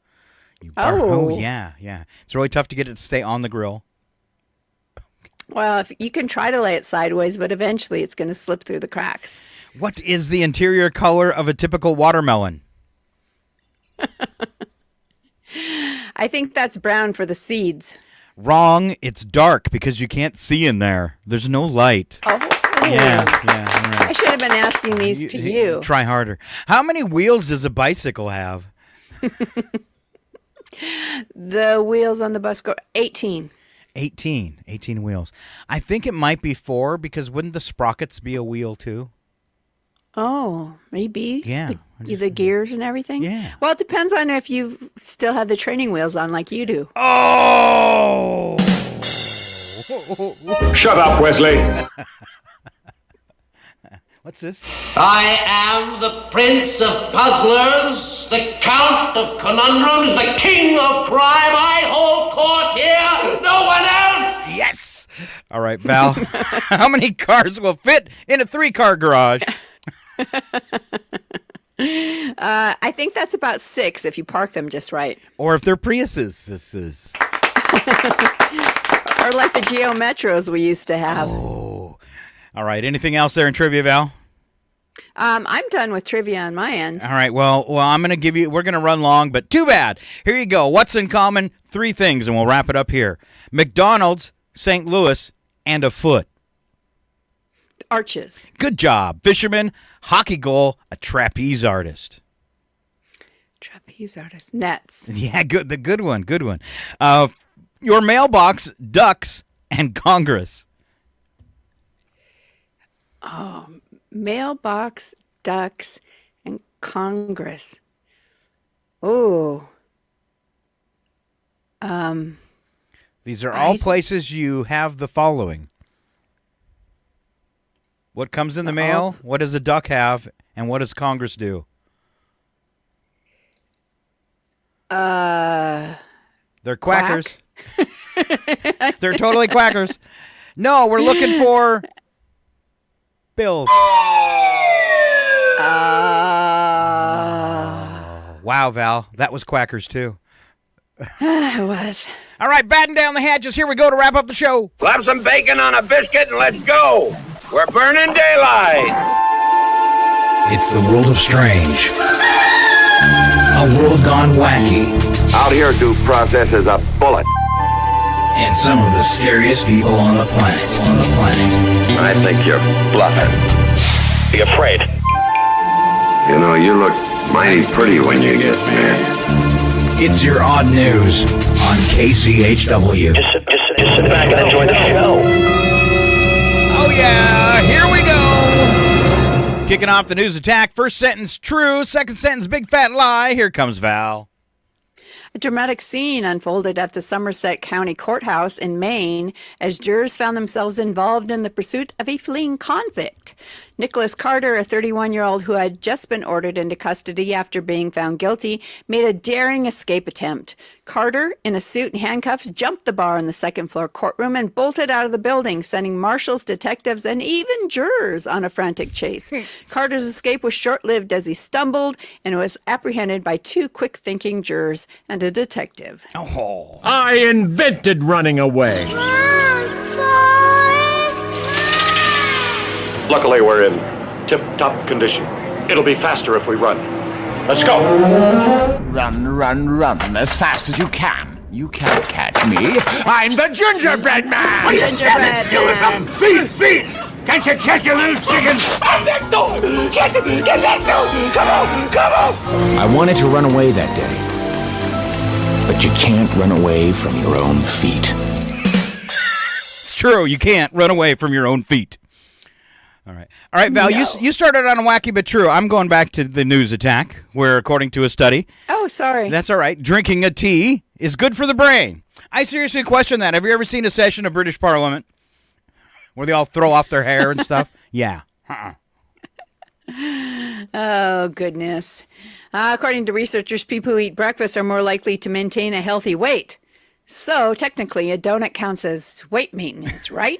Yeah. It's really tough to get it to stay on the grill. Well, if you can try to lay it sideways, but eventually it's going to slip through the cracks. What is the interior color of a typical watermelon? I think that's brown for the seeds. Wrong. It's dark because you can't see in there. There's no light. Oh. Yeah. All right. I should have been asking these to you. Try harder. How many wheels does a bicycle have? The wheels on the bus go 18. 18 wheels. I think it might be 4 because wouldn't the sprockets be a wheel too? Oh, maybe. Yeah. The gears and everything? Yeah. Well, it depends on if you still have the training wheels on like you do. Oh! Shut up, Wesley. What's this? I am the Prince of Puzzlers, the Count of Conundrums, the King of Crime. I hold court here. no one else? Yes. All right, Val. How many cars will fit in a 3-car garage? I think that's about 6 if you park them just right. Or if they're Priuses. This is. Or like the Geo Metros we used to have. Oh. All right. Anything else there in trivia, Val? I'm done with trivia on my end. All right. Well, I'm going to give you. We're going to run long, but too bad. Here you go. What's in common? 3 things, and we'll wrap it up here. McDonald's, St. Louis, and a foot. Arches. Good job. Fisherman, hockey goal, a trapeze artist. Trapeze artist. Nets. Yeah, good. The good one. Good one. Your mailbox, ducks, and Congress. Oh, mailbox, ducks, and Congress. Oh. These are all places you have the following. What comes in the mail? What does a duck have? And what does Congress do? They're quackers. They're totally quackers. No, we're looking for bills. Wow, Val. That was quackers, too. It was. All right, batten down the hatches. Here we go to wrap up the show. Slap some bacon on a biscuit and let's go. We're burning daylight. It's the world of strange. A world gone wacky. Out here, due process is a bullet. And some of the scariest people on the planet. I think you're bluffing. Be afraid. You know, you look mighty pretty when you get mad. It's your odd news on KCHW. Just sit back and enjoy the show. Oh, yeah. Here we go. Kicking off the news attack. First sentence, true. Second sentence, big fat lie. Here comes Val. A dramatic scene unfolded at the Somerset County Courthouse in Maine as jurors found themselves involved in the pursuit of a fleeing convict. Nicholas Carter, a 31-year-old who had just been ordered into custody after being found guilty, made a daring escape attempt. Carter, in a suit and handcuffs, jumped the bar in the second-floor courtroom and bolted out of the building, sending marshals, detectives, and even jurors on a frantic chase. Carter's escape was short-lived as he stumbled and was apprehended by 2 quick-thinking jurors and a detective. Oh. I invented running away. Luckily, we're in tip-top condition. It'll be faster if we run. Let's go. Run as fast as you can. You can't catch me. I'm the gingerbread man. Gingerbread man. Speed! Can't you catch a little chicken? Get this door! Come on! I wanted to run away that day. But you can't run away from your own feet. It's true. You can't run away from your own feet. All right, Val, No. you started on a wacky but true. I'm going back to the news attack, where according to a study, Oh, sorry. that's all right, drinking a tea is good for the brain. I seriously question that. Have you ever seen a session of British Parliament where they all throw off their hair and stuff? Yeah. Oh, goodness. According to researchers, people who eat breakfast are more likely to maintain a healthy weight. So, technically, a donut counts as weight maintenance, right?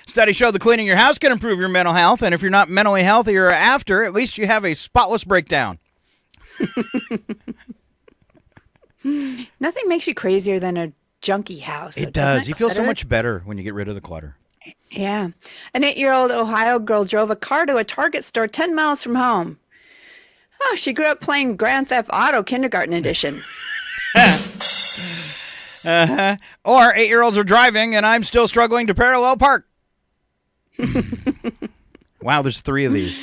Studies show that cleaning your house can improve your mental health, and if you're not mentally healthy or after, at least you have a spotless breakdown. Nothing makes you crazier than a junky house. It does. Doesn't You feel so clutter? much better when you get rid of the clutter. Yeah. An 8-year-old Ohio girl drove a car to a Target store 10 miles from home. Oh, she grew up playing Grand Theft Auto Kindergarten Edition. Or 8-year-olds are driving, and I'm still struggling to parallel park. Wow, there's 3 of these.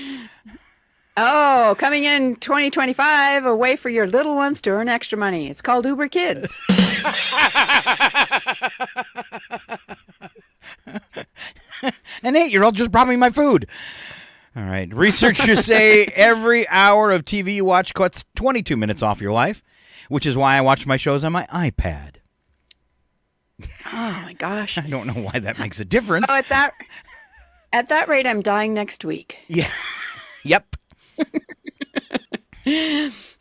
Oh, coming in 2025, a way for your little ones to earn extra money. It's called Uber Kids. An 8-year-old just brought me my food. All right. Researchers say every hour of TV you watch cuts 22 minutes off your life, which is why I watch my shows on my iPad. Oh, my gosh. I don't know why that makes a difference. So at that rate, I'm dying next week. Yeah. Yep.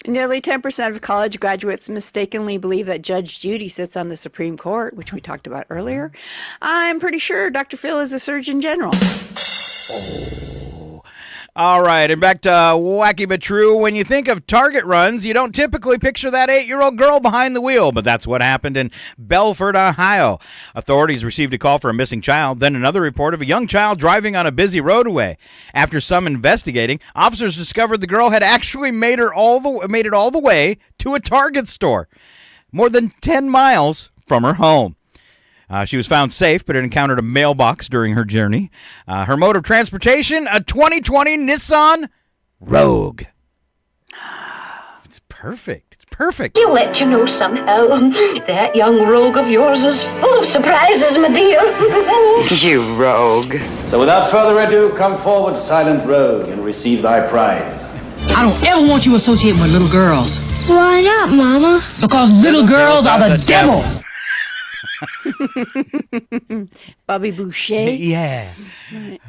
Nearly 10% of college graduates mistakenly believe that Judge Judy sits on the Supreme Court, which we talked about earlier. I'm pretty sure Dr. Phil is a Surgeon General. All right, and back to Wacky But True. When you think of Target runs, you don't typically picture that 8-year-old girl behind the wheel, but that's what happened in Belford, Ohio. Authorities received a call for a missing child, then another report of a young child driving on a busy roadway. After some investigating, officers discovered the girl had actually made it all the way to a Target store, more than 10 miles from her home. She was found safe, but had encountered a mailbox during her journey. Her mode of transportation, a 2020 Nissan Rogue. It's perfect. It's perfect. He'll let you know somehow. That young rogue of yours is full of surprises, my dear. You rogue. So without further ado, come forward, silent rogue, and receive thy prize. I don't ever want you associating with little girls. Why not, Mama? Because little girls are the devil. Bobby Boucher. Yeah. Right.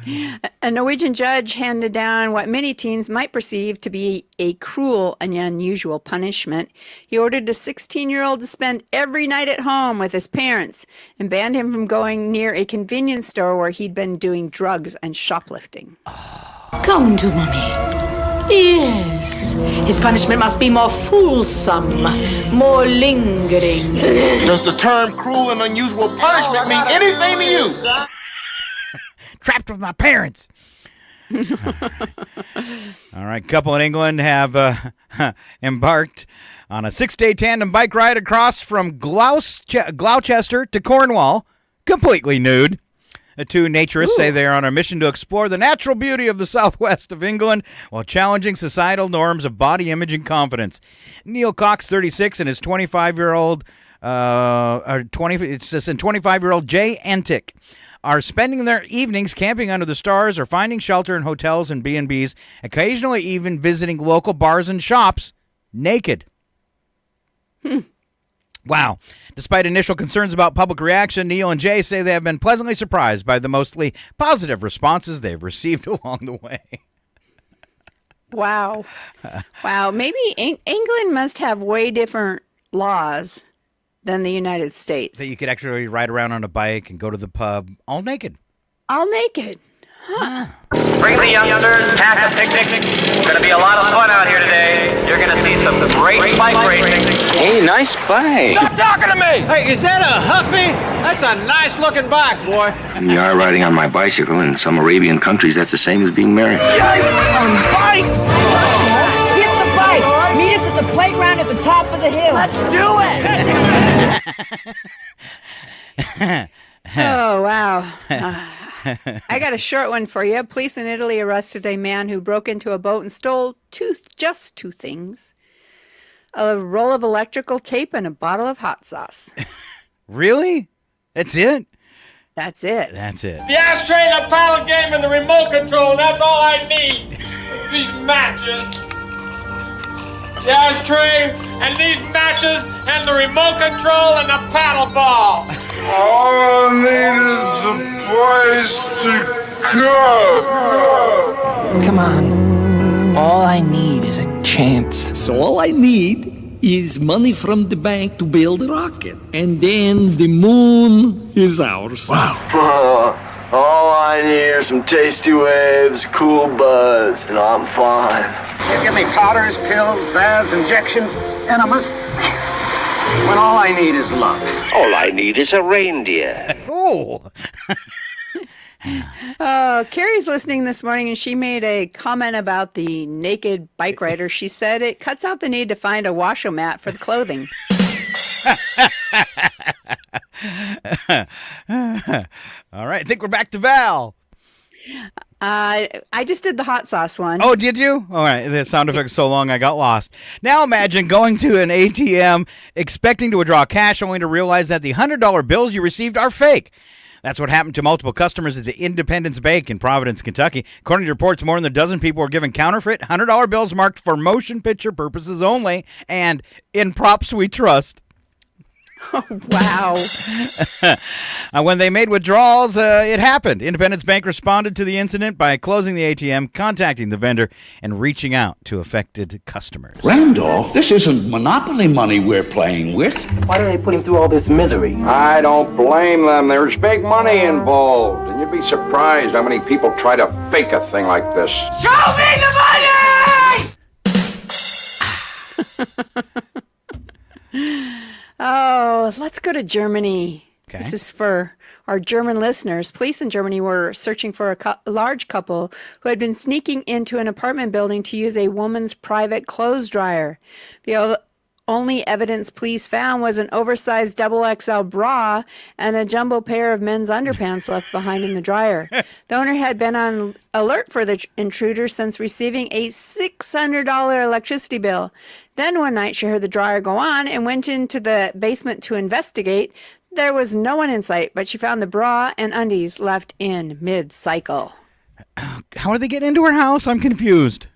A Norwegian judge handed down what many teens might perceive to be a cruel and unusual punishment. He ordered a 16-year-old to spend every night at home with his parents and banned him from going near a convenience store where he'd been doing drugs and shoplifting. Come to Mommy. Yes. His punishment must be more fulsome, more lingering. Does the term cruel and unusual punishment mean anything to you? Trapped with my parents. All right, couple in England have embarked on a 6-day tandem bike ride across from Gloucester to Cornwall, completely nude. The two naturists say they are on a mission to explore the natural beauty of the southwest of England while challenging societal norms of body image and confidence. Neil Cox, 36, and his 25-year-old Jay Antic are spending their evenings camping under the stars or finding shelter in hotels and B&Bs, occasionally even visiting local bars and shops naked. Wow. Despite initial concerns about public reaction, Neil and Jay say they have been pleasantly surprised by the mostly positive responses they've received along the way. Wow. Wow. Maybe England must have way different laws than the United States. That you could actually ride around on a bike and go to the pub all naked. All naked. Huh. Bring the youngsters, pack a picnic. It's going to be a lot of fun out here today. You're going to see some great bike racing. Hey, nice bike. Stop talking to me! Hey, is that a Huffy? That's a nice looking bike, boy. You are riding on my bicycle. In some Arabian countries, that's the same as being married. Yikes on bikes! Get the bikes. Meet us at the playground at the top of the hill. Let's do it! Oh, wow. I got a short one for you. Police in Italy arrested a man who broke into a boat and stole just two things. A roll of electrical tape and a bottle of hot sauce. Really? That's it? That's it. That's it. The ashtray, the paddle game, and the remote control. That's all I need. These matches. The ashtray, and these matches, and the remote control, and the paddle ball. All I need is a place to go. Come on. All I need is a chance. So all I need is money from the bank to build a rocket. And then the moon is ours. Wow. All I need are some tasty waves, cool buzz, and I'm fine. You give me powders, pills, baths, injections, enemas. When all I need is love. All I need is a reindeer. Oh. Carrie's listening this morning, and she made a comment about the naked bike rider. She said it cuts out the need to find a washomat for the clothing. All right, I think we're back to Val. I just did the hot sauce one. Oh, did you? All right, the sound effect was so long I got lost. Now imagine going to an ATM expecting to withdraw cash only to realize that the $100 bills you received are fake. That's what happened to multiple customers at the Independence Bank in Providence, Kentucky. According to reports, more than a dozen people were given counterfeit $100 bills marked for motion picture purposes only and in props we trust. Oh, wow. When they made withdrawals, it happened. Independence Bank responded to the incident by closing the ATM, contacting the vendor, and reaching out to affected customers. Randolph, this isn't monopoly money we're playing with. Why do they put him through all this misery? I don't blame them. There's big money involved. And you'd be surprised how many people try to fake a thing like this. Show me the money! Oh, let's go to Germany. Okay. This is for our German listeners. Police in Germany were searching for a large couple who had been sneaking into an apartment building to use a woman's private clothes dryer. The only evidence police found was an oversized XXL bra and a jumbo pair of men's underpants left behind in the dryer. The owner had been on alert for the intruder since receiving a $600 electricity bill. Then one night she heard the dryer go on and went into the basement to investigate. There was no one in sight, but she found the bra and undies left in mid-cycle. How are they getting into her house? I'm confused.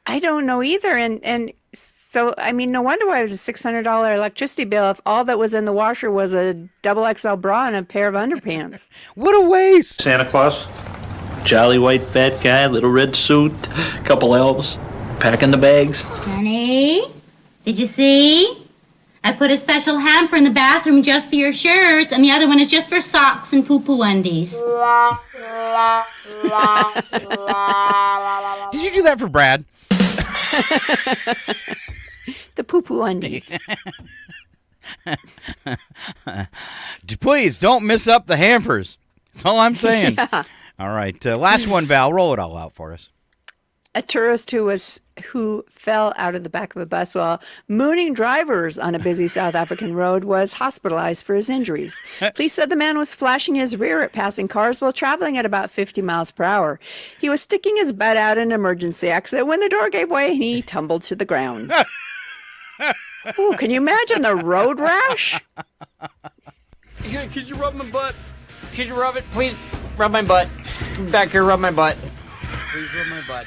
I don't know either. And so, I mean, no wonder why it was a $600 electricity bill if all that was in the washer was a XXL bra and a pair of underpants. What a waste. Santa Claus, jolly white fat guy, little red suit, couple elves, packing the bags. Honey, did you see? I put a special hamper in the bathroom just for your shirts, and the other one is just for socks and poo-poo undies. Did you do that for Brad? The poo-poo undies. Please don't miss up the hampers. That's all I'm saying. Yeah. All right. Last one, Val. Roll it all out for us. A tourist who fell out of the back of a bus while mooning drivers on a busy South African road was hospitalized for his injuries. Police said the man was flashing his rear at passing cars while traveling at about 50 miles per hour. He was sticking his butt out in an emergency exit when the door gave way and he tumbled to the ground. Ooh, can you imagine the road rash? Could you rub my butt? Could you rub it? Please rub my butt. Back here, rub my butt. Please rub my butt.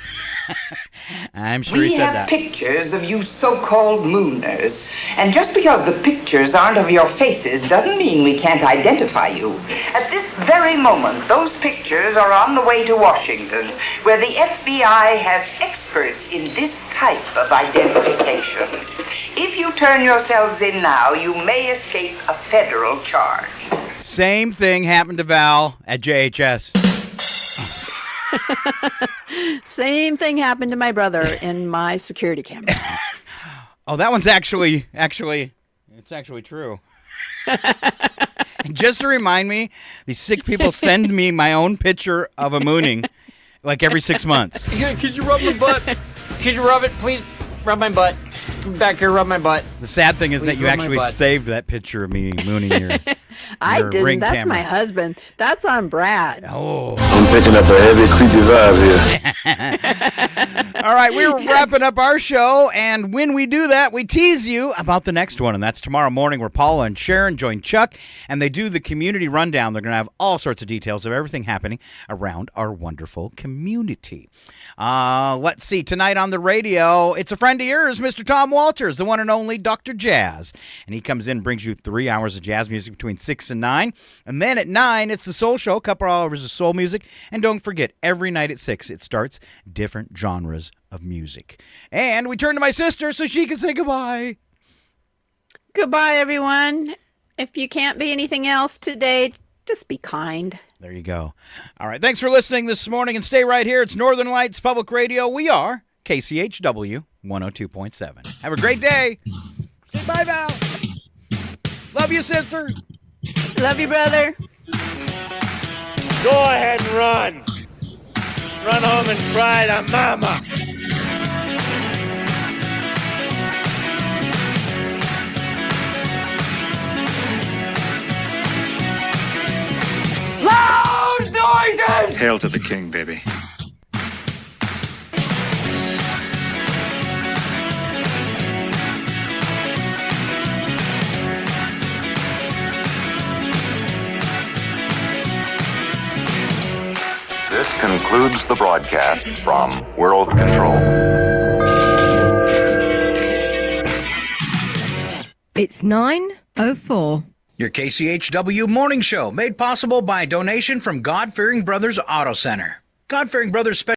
I'm sure he said that. We have pictures of you so-called mooners, and just because the pictures aren't of your faces doesn't mean we can't identify you. At this very moment, those pictures are on the way to Washington, where the FBI has experts in this type of identification. If you turn yourselves in now, you may escape a federal charge. Same thing happened to Val at JHS. Same thing happened to my brother in my security camera. Oh, that one's actually true. Just to remind me, these sick people send me my own picture of a mooning like every 6 months. Could you rub my butt? Could you rub it? Please rub my butt. Back here, rub my butt. The sad thing is Please that you rub my actually butt. saved that picture of me mooning your I your didn't. ring That's camera. my husband. That's on Brad. Oh. I'm picking up a heavy creepy vibe here. All right, we're wrapping up our show, and when we do that, we tease you about the next one, and that's tomorrow morning where Paula and Sharon join Chuck, and they do the community rundown. They're going to have all sorts of details of everything happening around our wonderful community. Let's see, tonight on the radio, it's a friend of yours, Mr. Tom Walters, the one and only Dr. Jazz, and he comes in and brings you 3 hours of jazz music between 6 and 9, and then at 9, it's the Soul Show, a couple hours of soul music, and don't forget, every night at 6, it starts different genres of music. And we turn to my sister so she can say goodbye. Goodbye, everyone. If you can't be anything else today, just be kind. There you go. All right, thanks for listening this morning, and stay right here. It's Northern Lights Public Radio. We are KCHW 102.7. Have a great day. Say bye, Val. Love you, sister. Love you, brother. Go ahead and run. Run home and cry to mama. Loud noises! Hail to the king, baby. This concludes the broadcast from World Control. It's 9 04. Your KCHW morning show made possible by a donation from God-Fearing Brothers Auto Center. God-Fearing Brothers